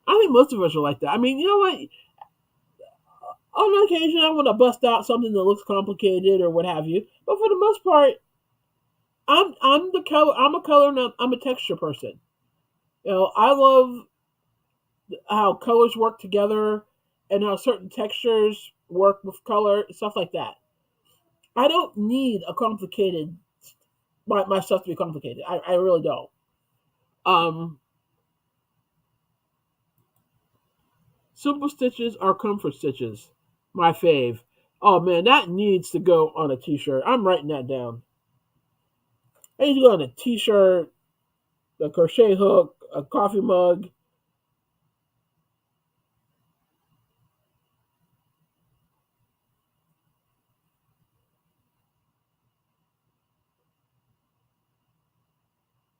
I think most of us are like that. I mean, you know what? On occasion, I want to bust out something that looks complicated or what have you. But for the most part, I'm the color. I'm a color. And I'm a texture person. I love how colors work together and how certain textures work with color, stuff like that. I don't need a complicated my stuff to be complicated. I really don't. Um, Simple stitches are comfort stitches. My fave. Oh man, that needs to go on a t-shirt. I'm writing that down. I need to go on a t-shirt, a crochet hook, a coffee mug.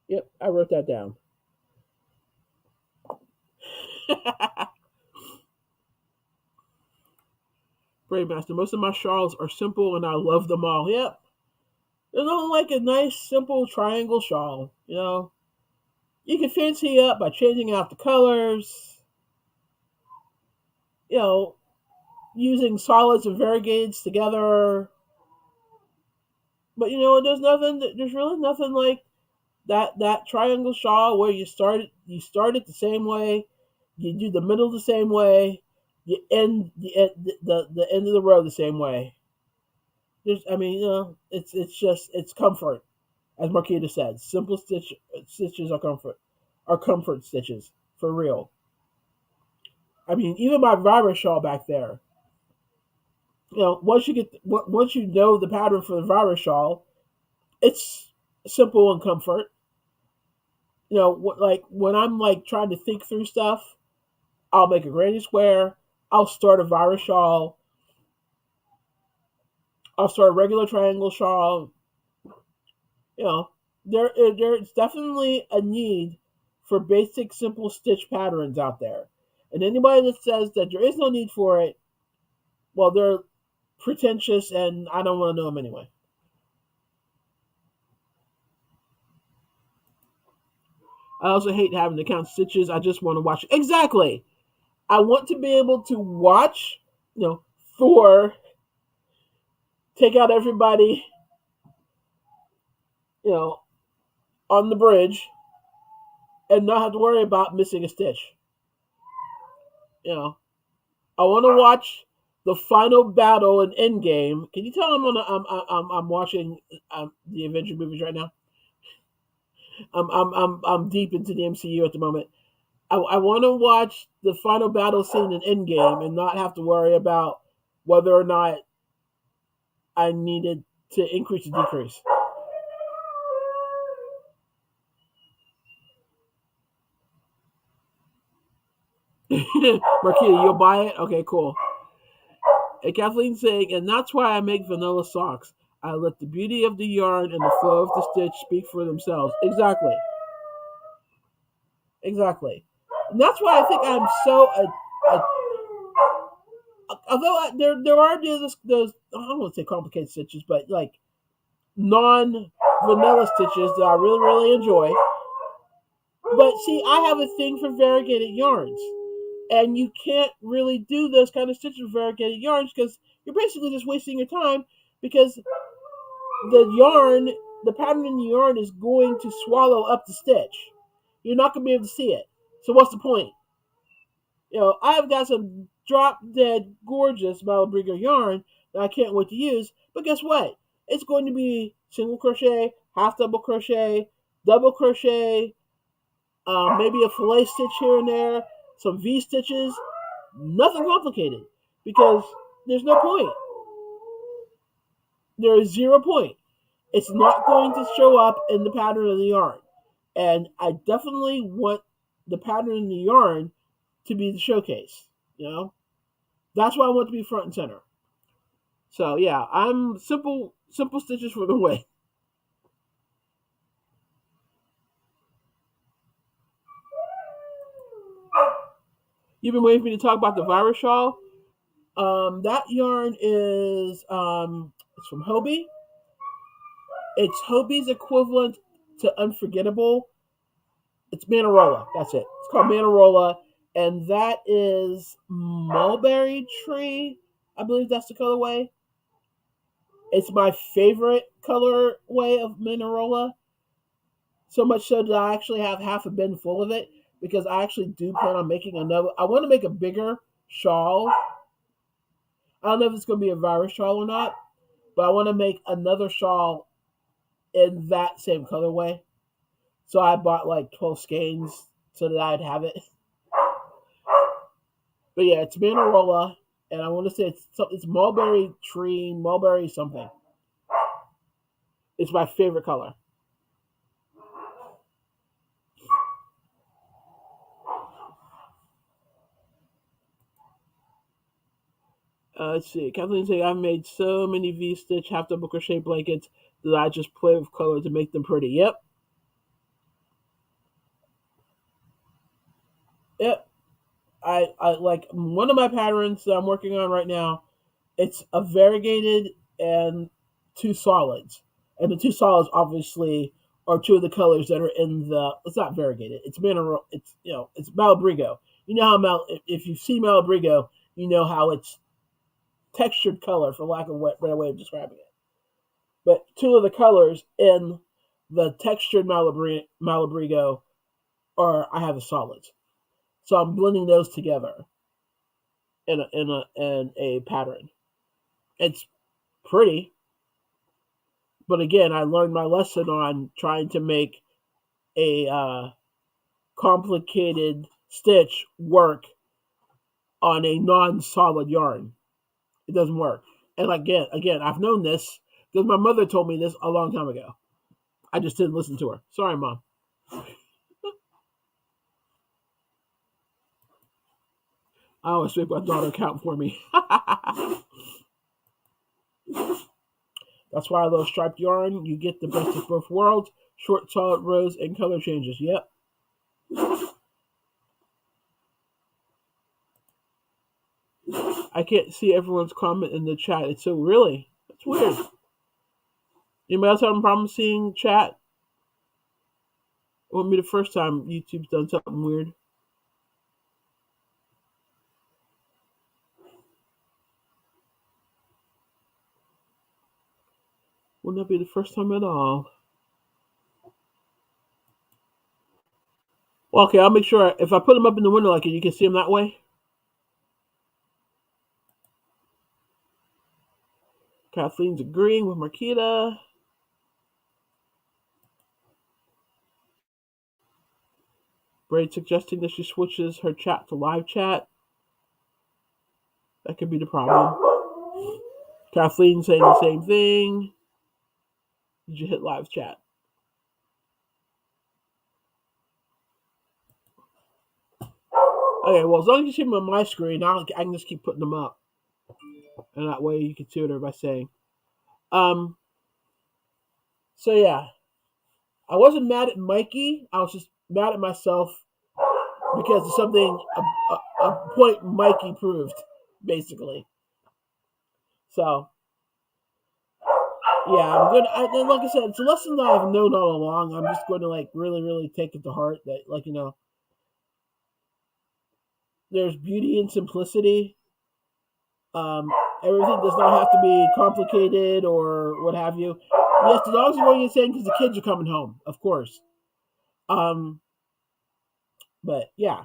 Yep, I wrote that down. Brainmaster. Most of my shawls are simple and I love them all. Yep. There's nothing like a nice, simple triangle shawl. You can fancy it up by changing out the colors, you know, using solids and variegates together. But there's really nothing like that triangle shawl where you start it the same way, you do the middle the same way, you end the end of the row the same way. It's comfort, as Marquita said. Simple stitches are comfort stitches for real. I mean, even my virus shawl back there. Once you know the pattern for the virus shawl, it's simple and comfort. Like when I'm like trying to think through stuff, I'll make a granny square. I'll start a virus shawl. I'll start a regular triangle shawl. You know, there's definitely a need for basic, simple stitch patterns out there. And anybody that says that there is no need for it, well, they're pretentious, and I don't want to know them anyway. I also hate having to count stitches. I just want to watch. Exactly. I want to be able to watch, Thor take out everybody, you know, on the bridge and not have to worry about missing a stitch. You know, I want to watch the final battle in Endgame. Can you tell I'm watching the Avenger movies right now? I'm deep into the MCU at the moment. I want to watch the final battle scene in Endgame and not have to worry about whether or not I needed to increase or decrease. Marquita, you'll buy it? Okay, cool. And Kathleen saying, and that's why I make vanilla socks. I let the beauty of the yarn and the flow of the stitch speak for themselves. Exactly. Exactly. And that's why I think I'm so. Although there are those I don't want to say complicated stitches, but like non vanilla stitches that I really really enjoy. But see, I have a thing for variegated yarns, and you can't really do those kind of stitches with variegated yarns because you're basically just wasting your time because the yarn, the pattern in the yarn is going to swallow up the stitch. You're not going to be able to see it. So what's the point? I've got some drop dead gorgeous Malabrigo yarn that I can't wait to use. But guess what? It's going to be single crochet, half double crochet, maybe a fillet stitch here and there, some V stitches. Nothing complicated because there's no point. There is 0 point. It's not going to show up in the pattern of the yarn. And I definitely want the pattern in the yarn to be the showcase. That's why I want to be front and center. So yeah, I'm simple stitches for the way. You've been waiting for me to talk about the virus shawl. That yarn is it's from Hobie. It's Hobie's equivalent to Unforgettable. It's Manarola. That's it. It's called Manarola, and that is mulberry tree. I believe that's the colorway. It's my favorite colorway of Manarola. So much so that I actually have half a bin full of it because I actually do plan on making another. I want to make a bigger shawl. I don't know if it's going to be a virus shawl or not, but I want to make another shawl in that same colorway. So I bought like 12 skeins so that I'd have it. But yeah, it's Manarola, and I want to say it's mulberry tree, mulberry something. It's my favorite color. Let's see. Kathleen saying I've made so many V stitch half double crochet blankets that I just play with color to make them pretty. Yep. Yep. I like one of my patterns that I'm working on right now. It's a variegated and two solids, and the two solids obviously are two of the colors that are in the. It's not variegated. It's mineral. It's Malabrigo. You know how if you see Malabrigo, you know how it's textured color, for lack of a better way of describing it. But two of the colors in the textured Malabrigo are I have the solids, so I'm blending those together in a pattern. It's pretty, but again, I learned my lesson on trying to make a complicated stitch work on a non-solid yarn. It doesn't work. And again, I've known this because my mother told me this a long time ago. I just didn't listen to her. Sorry, mom. I always make my daughter count for me. That's why I love striped yarn. You get the best of both worlds. Short, solid rows, and color changes. Yep. I can't see everyone's comment in the chat. It's so really. It's weird. Anybody else having a problem seeing chat? It won't be the first time YouTube's done something weird. Wouldn't that be the first time at all? Well, okay, I'll make sure if I put them up in the window like it, you can see them that way. Kathleen's agreeing with Marquita. Braid suggesting that she switches her chat to live chat. That could be the problem. Kathleen saying the same thing. Did you hit live chat? Okay, well, as long as you see them on my screen, I can just keep putting them up. And that way you can see what everybody's saying. So yeah. I wasn't mad at Mikey. I was just mad at myself because of something, a point Mikey proved, basically. So, yeah, I'm going to, like I said, it's a lesson that I've known all along. I'm just going to, like, really, really take it to heart that, like, there's beauty in simplicity. Everything does not have to be complicated or what have you. Yes, the dogs are going insane because the kids are coming home, of course. But yeah.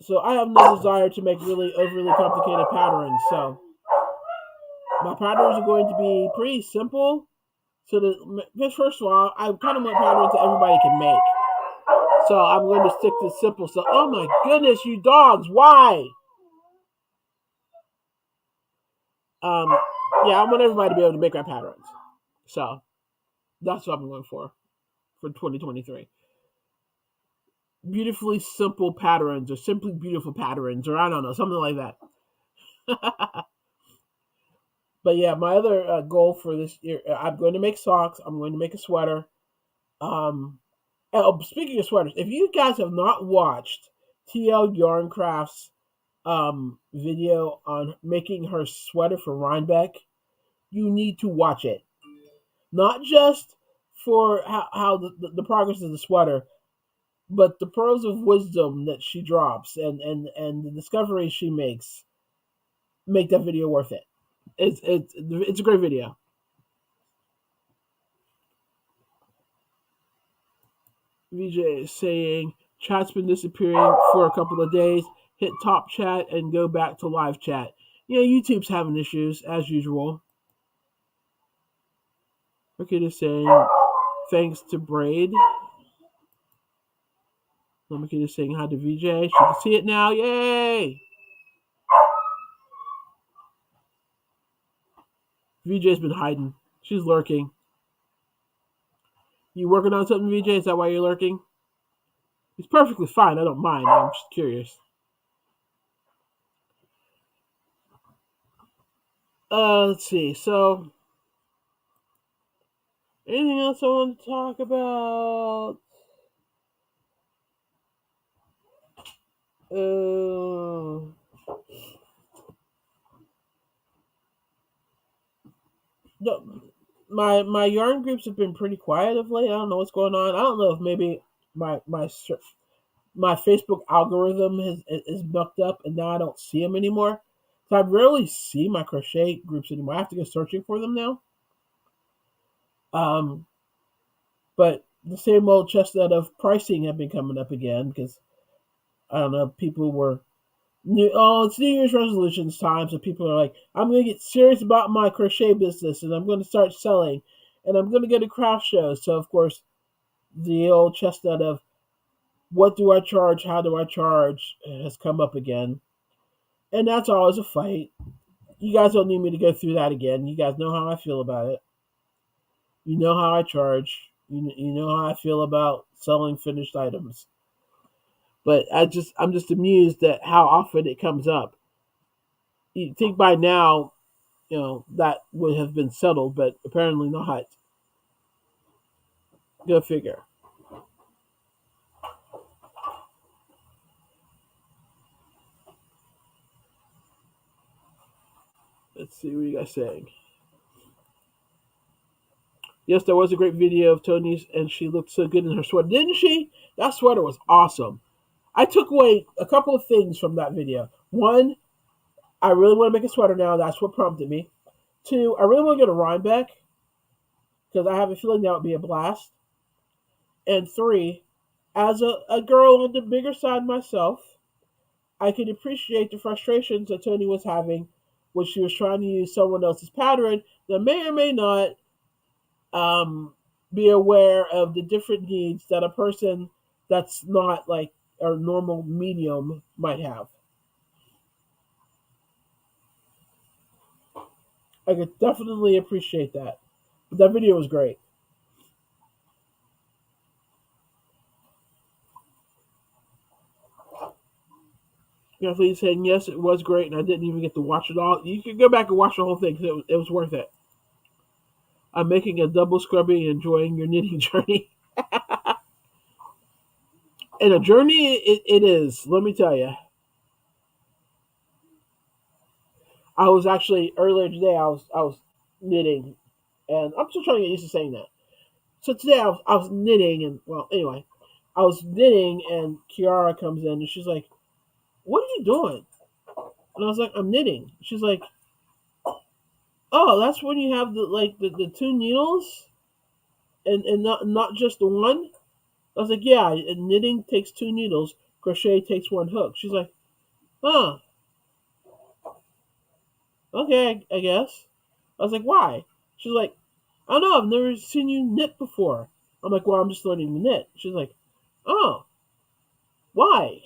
So I have no desire to make really overly complicated patterns. So my patterns are going to be pretty simple. So that first of all, I kind of want patterns that everybody can make. So I'm going to stick to simple stuff. Oh my goodness, you dogs! Why? Yeah, I want everybody to be able to make my patterns. So that's what I'm going for 2023. Beautifully simple patterns, or simply beautiful patterns, or I don't know, something like that. But yeah, my other goal for this year, I'm going to make socks. I'm going to make a sweater. Speaking of sweaters, if you guys have not watched TL Yarncraft's video on making her sweater for Rhinebeck, you need to watch it. Not just for how the progress of the sweater, but the pearls of wisdom that she drops and the discoveries she makes make that video worth it. It's a great video. VJ is saying chat's been disappearing for a couple of days. Hit top chat and go back to live chat. Yeah, YouTube's having issues as usual. Okay, just saying thanks to Braid. Namika just saying hi to VJ. She can see it now. Yay! VJ's been hiding. She's lurking. You working on something, VJ? Is that why you're lurking? It's perfectly fine. I don't mind. I'm just curious. Let's see. So, anything else I want to talk about? No, my yarn groups have been pretty quiet of late. I don't know what's going on. I don't know if maybe my Facebook algorithm is bucked up and now I don't see them anymore. So I rarely see my crochet groups anymore. I have to go searching for them now. But the same old chestnut of pricing have been coming up again because I don't know, people were it's New Year's resolutions time, so people are like, I'm going to get serious about my crochet business and I'm going to start selling and I'm going to go to craft shows. So, of course, the old chestnut of what do I charge? How do I charge? Has come up again, and that's always a fight. You guys don't need me to go through that again. You guys know how I feel about it. You know how I charge. You know how I feel about selling finished items. But I'm just amused at how often it comes up. You think by now, that would have been settled, but apparently not. Go figure. Let's see what you guys saying. Yes, there was a great video of Tony's, and she looked so good in her sweater, didn't she? That sweater was awesome. I took away a couple of things from that video. One, I really want to make a sweater now. That's what prompted me. Two, I really want to get a Rhinebeck because I have a feeling that would be a blast. And three, as a girl on the bigger side myself, I could appreciate the frustrations that Tony was having when she was trying to use someone else's pattern that may or may not um, be aware of the different needs that a person that's not like a normal medium might have. I could definitely appreciate that. But that video was great. Definitely saying yes, it was great, and I didn't even get to watch it all. You can go back and watch the whole thing because it was worth it. I'm making a double scrubby and enjoying your knitting journey. And a journey it is, let me tell you. I was actually earlier today. I was knitting, and I'm still trying to get used to saying that. So today I was knitting, and well, anyway, I was knitting, and Kiara comes in, and she's like, "What are you doing?" And I was like, "I'm knitting." She's like, "Oh, that's when you have the two needles, and not just the one." I was like, "Yeah, and knitting takes two needles, crochet takes one hook." She's like, "Huh, okay, I guess." I was like, "Why?" She's like, "I don't know. I've never seen you knit before." I'm like, "Well, I'm just learning to knit." She's like, "Oh, why?"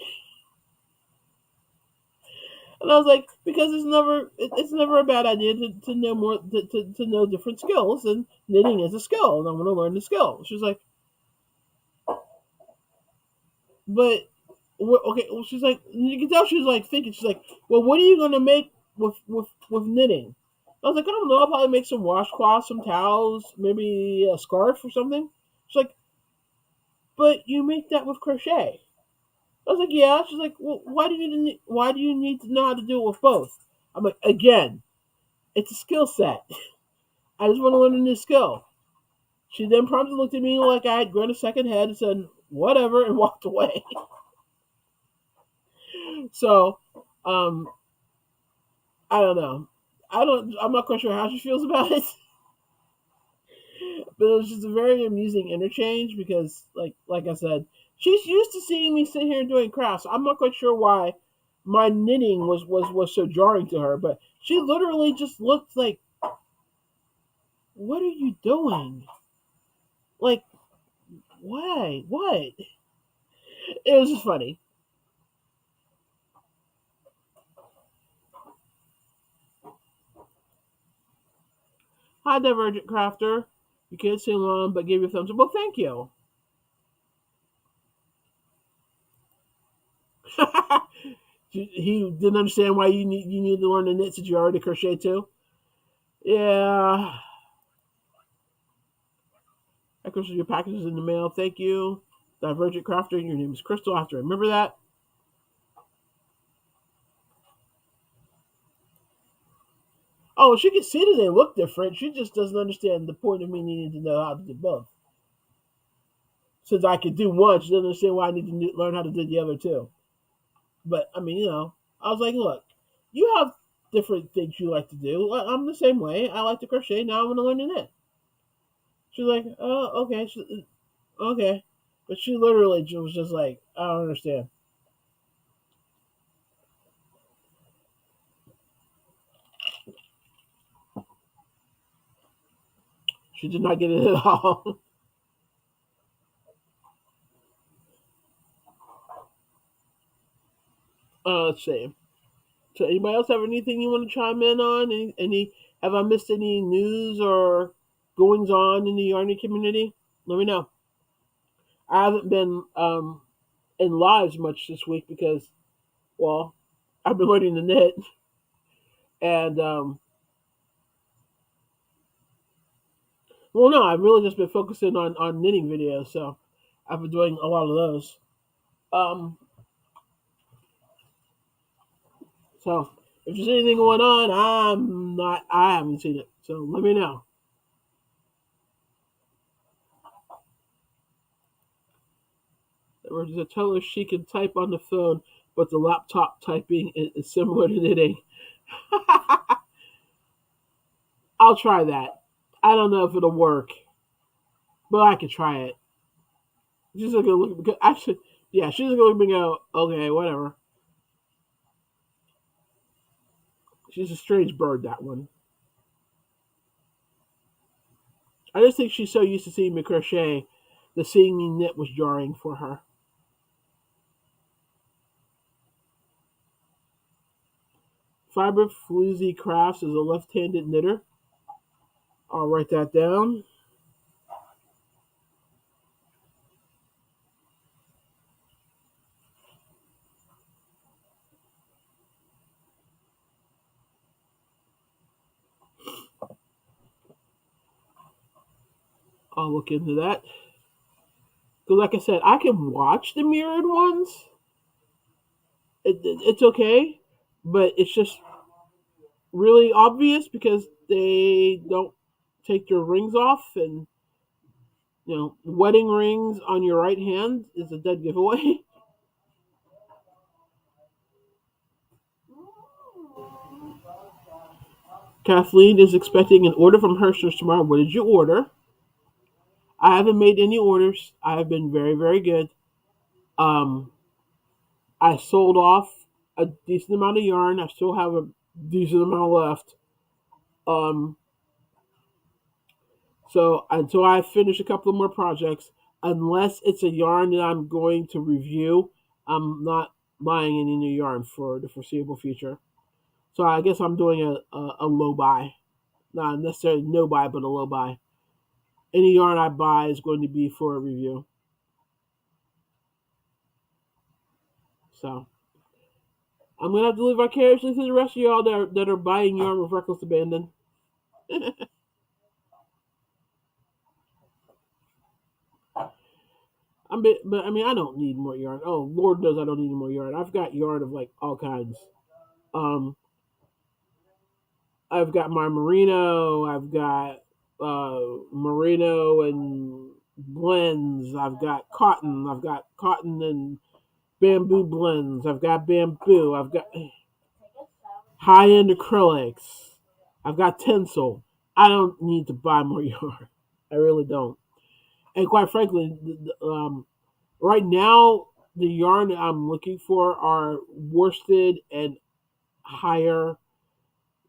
And I was like, "Because it's never a bad idea to know more to know different skills, and knitting is a skill, and I want to learn the skill." She's like, "But okay." Well, she's like, you can tell she was like thinking. She's like, "Well, what are you gonna make with knitting?" I was like, "I don't know. I'll probably make some washcloths, some towels, maybe a scarf or something." She's like, "But you make that with crochet." I was like, "Yeah." She's like, "Well, why do you need to know how to do it with both?" I'm like, "Again, it's a skill set. I just want to learn a new skill." She then promptly looked at me like I had grown a second head and said, "Whatever," and walked away. So, um, I don't know. I'm not quite sure how she feels about it, but it was just a very amusing interchange because, like I said, she's used to seeing me sit here doing crafts. I'm not quite sure why my knitting was so jarring to her, but she literally just looked like, "What are you doing? Like, why? What?" It was just funny. Hi, Divergent Crafter. You can't sing along, but give your thumbs up. Well, thank you. He didn't understand why you need to learn the knit since you already crochet too. Yeah. I crochet your packages in the mail. Thank you. Divergent Crafter. Your name is Crystal. I have to remember that. Oh, she can see that they look different. She just doesn't understand the point of me needing to know how to do both. Since I could do one, she doesn't understand why I need to learn how to do the other two. But I mean, I was like, "Look, you have different things you like to do. I'm the same way. I like to crochet. Now I want to learn to knit." She's like, "Oh, okay, okay," but she literally was just like, "I don't understand." She did not get it at all. Let's see. So, anybody else have anything you want to chime in on? Any have I missed any news or goings on in the yarning community? Let me know. I haven't been in lives much this week because, well, I've been learning to knit, and well, no, I've really just been focusing on knitting videos. So I've been doing a lot of those. Um, so if there's anything going on, I'm not. I haven't seen it. So let me know. Or just tell her she can type on the phone, but the laptop typing is similar to knitting. I'll try that. I don't know if it'll work, but I could try it. She's just gonna look because actually, yeah, she's gonna look at me and go, okay, whatever. She's a strange bird, that one. I just think she's so used to seeing me crochet that seeing me knit was jarring for her. Fiber Floozy Crafts is a left-handed knitter. I'll write that down. I'll look into that. Because, like I said, I can watch the mirrored ones. It's okay, but it's just really obvious because they don't take their rings off, and wedding rings on your right hand is a dead giveaway. Kathleen is expecting an order from Hershey's tomorrow. What did you order? I haven't made any orders. I have been very, very good. Um, I sold off a decent amount of yarn. I still have a decent amount left. Um, so until I finish a couple of more projects, unless it's a yarn that I'm going to review, I'm not buying any new yarn for the foreseeable future. So I guess I'm doing a low buy. Not necessarily no buy, but a low buy. Any yarn I buy is going to be for a review. So I'm gonna have to live vicariously through the rest of y'all that are buying yarn with reckless abandon. But I mean, I don't need more yarn. Oh, Lord knows I don't need more yarn. I've got yarn of like all kinds. Um, I've got my merino. I've got merino and blends. I've got cotton. I've got cotton and bamboo blends. I've got bamboo. I've got high end acrylics. I've got tinsel. I don't need to buy more yarn. I really don't. And quite frankly, right now the yarn that I'm looking for are worsted and higher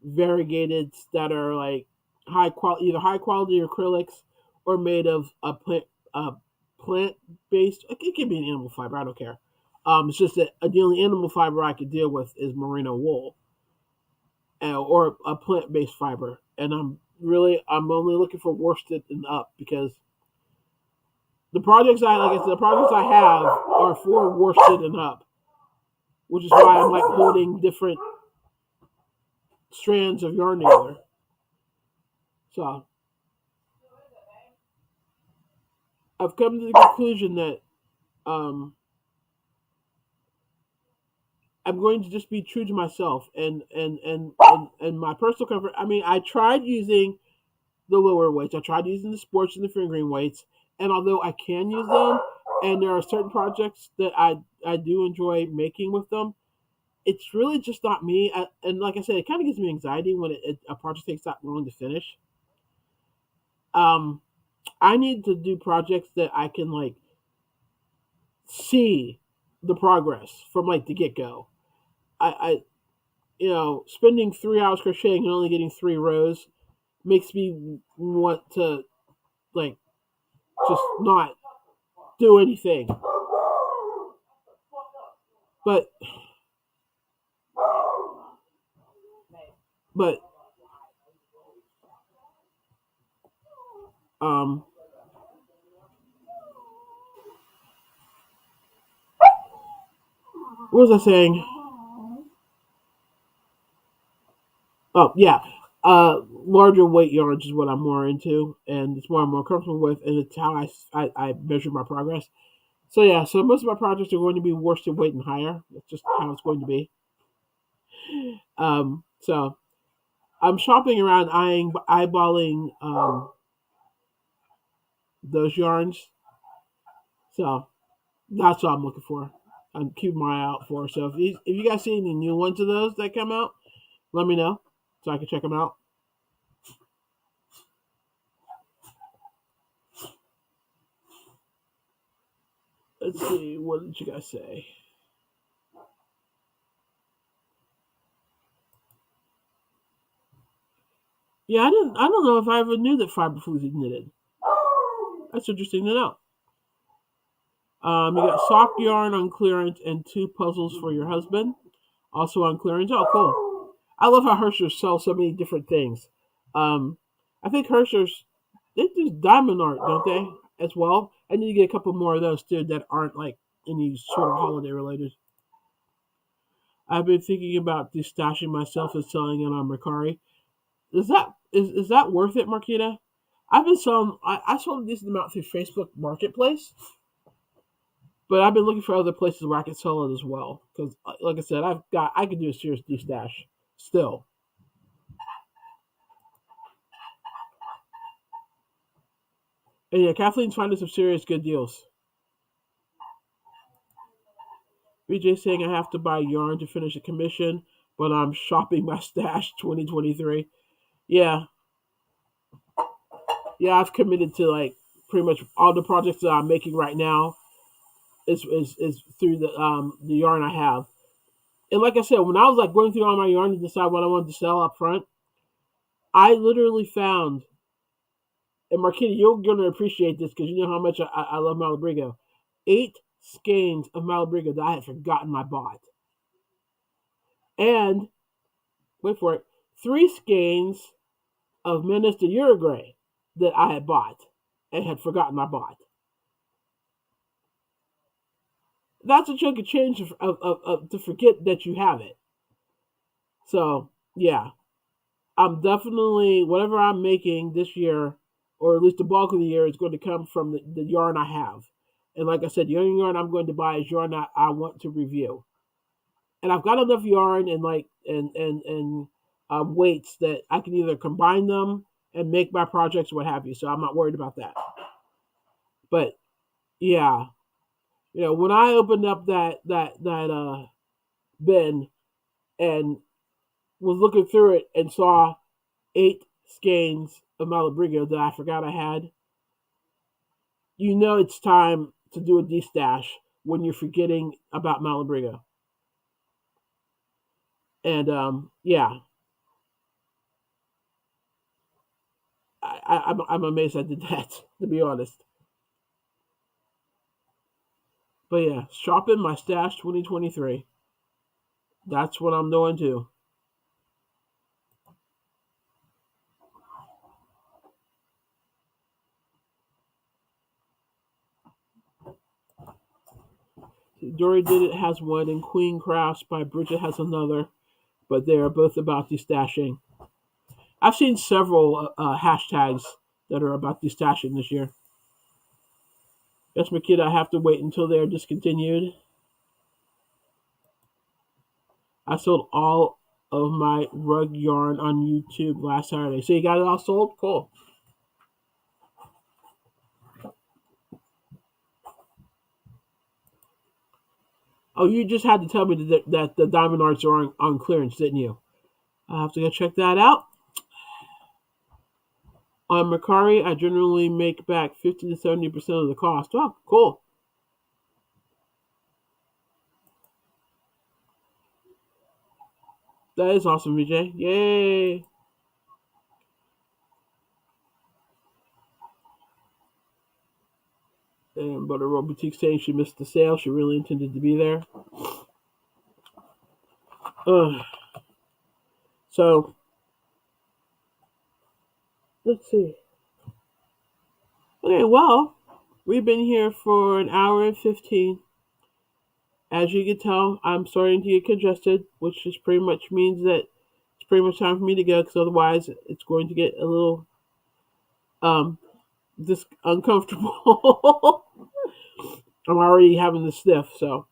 variegated that are like high quality, either high quality acrylics or made of a plant based. It can be an animal fiber. I don't care. It's just that the only animal fiber I could deal with is merino wool, or a plant based fiber. And I'm only looking for worsted and up because the projects I have are for worsted and up, which is why I'm like holding different strands of yarn together. So I've come to the conclusion that um, I'm going to just be true to myself and my personal comfort. I mean, I tried using the lower weights. I tried using the sports and the fingering weights, and although I can use them, and there are certain projects that I do enjoy making with them, it's really just not me. And like I said, it kind of gives me anxiety when a project takes that long to finish. Um, I need to do projects that I can like see the progress from like the get go. I spending 3 hours crocheting and only getting 3 rows makes me want to like just not do anything. But But um, what was I saying? Oh yeah, larger weight yards is what I'm more into, and it's what I'm more comfortable with, and it's how I measure my progress. So yeah, so most of my projects are going to be worsted weight and higher. That's just how it's going to be. So I'm shopping around, eyeballing those yarns. So that's what I'm looking for. I'm keeping my eye out for. So if you guys see any new ones of those that come out, let me know so I can check them out. Let's see, what did you guys say? Yeah, I don't know if I ever knew that fiber foods is knitted. That's interesting to know. You got sock yarn on clearance and two puzzles for your husband, also on clearance. Oh, cool! I love how Hershey's sells so many different things. Um, I think Hershey's they do diamond art, don't they? As well. I need to get a couple more of those too that aren't like any sort of holiday related. I've been thinking about destashing myself and selling it on Mercari. Is that worth it, Marquita? I've been selling. I sold a decent amount through Facebook Marketplace, but I've been looking for other places where I can sell it as well. Because, like I said, I could do a serious destash still. And yeah, Kathleen's finding some serious good deals. BJ saying I have to buy yarn to finish a commission, but I'm shopping my stash 2023. Yeah, yeah, I've committed to like pretty much all the projects that I'm making right now is through the yarn I have. And like I said, when I was like going through all my yarn to decide what I wanted to sell up front, I literally found, and Marquita, you're gonna appreciate this because you know how much I love Malabrigo. 8 skeins of Malabrigo that I had forgotten I bought, and wait for it, 3 skeins of Menace de Uruguay that I had bought and had forgotten I bought. That's a chunk of change to forget that you have it. So yeah, I'm definitely whatever I'm making this year, or at least the bulk of the year, is going to come from the yarn I have. And like I said, the only yarn I'm going to buy is yarn that I want to review. And I've got enough yarn and like and weights that I can either combine them and make my projects, what have you. So I'm not worried about that. But yeah, when I opened up that bin and was looking through it and saw 8 skeins of Malabrigo that I forgot I had, it's time to do a destash when you're forgetting about Malabrigo. And yeah, I'm amazed I did that, to be honest. But yeah, shopping my stash 2023. That's what I'm doing too. Dory Did It has one, and Queen Crafts by Bridget has another, but they are both about destashing. I've seen several hashtags that are about destashing this year. Yes, my kid, I have to wait until they are discontinued. I sold all of my rug yarn on YouTube last Saturday. So you got it all sold? Cool. Oh, you just had to tell me that the diamond arts are on clearance, didn't you? I'll have to go check that out. On Mercari, I generally make back 50 to 70% of the cost. Oh, cool. That is awesome, VJ. Yay. And Butter Roll Boutique saying she missed the sale. She really intended to be there. Uh, so Let's see. Okay, well, we've been here for an hour and 15. As you can tell, I'm starting to get congested, which just pretty much means that it's pretty much time for me to go because otherwise it's going to get a little um uncomfortable. I'm already having the sniff, so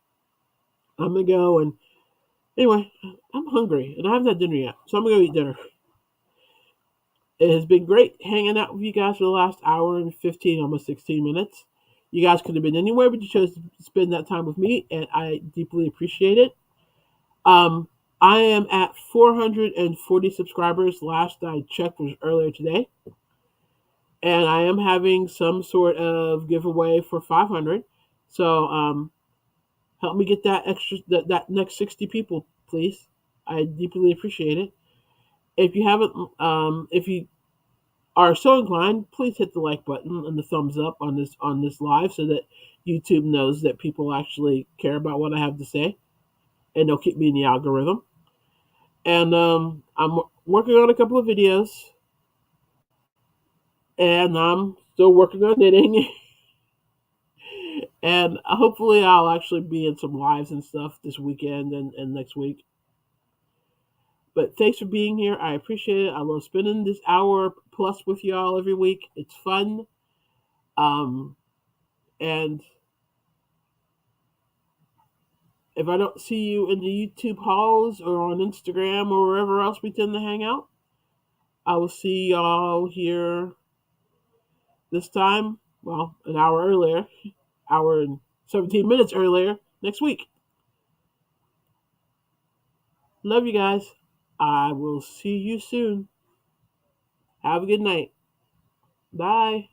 I'm gonna go and anyway, I'm hungry and I haven't had dinner yet, so I'm gonna go eat dinner. It has been great hanging out with you guys for the last hour and 15, almost 16 minutes. You guys could have been anywhere, but you chose to spend that time with me, and I deeply appreciate it. Um, I am at 440 subscribers. Last I checked was earlier today, and I am having some sort of giveaway for 500. So help me get that extra that next 60 people, please. I deeply appreciate it. If you haven't, if you are so inclined, please hit the like button and the thumbs up on this live so that YouTube knows that people actually care about what I have to say and they'll keep me in the algorithm. And I'm working on a couple of videos and I'm still working on knitting. And hopefully I'll actually be in some lives and stuff this weekend and next week. But thanks for being here. I appreciate it. I love spending this hour plus with y'all every week. It's fun. Um, and if I don't see you in the YouTube halls or on Instagram or wherever else we tend to hang out, I will see y'all here this time. Well, an hour earlier, hour and 17 minutes earlier next week. Love you guys. I will see you soon. Have a good night. Bye.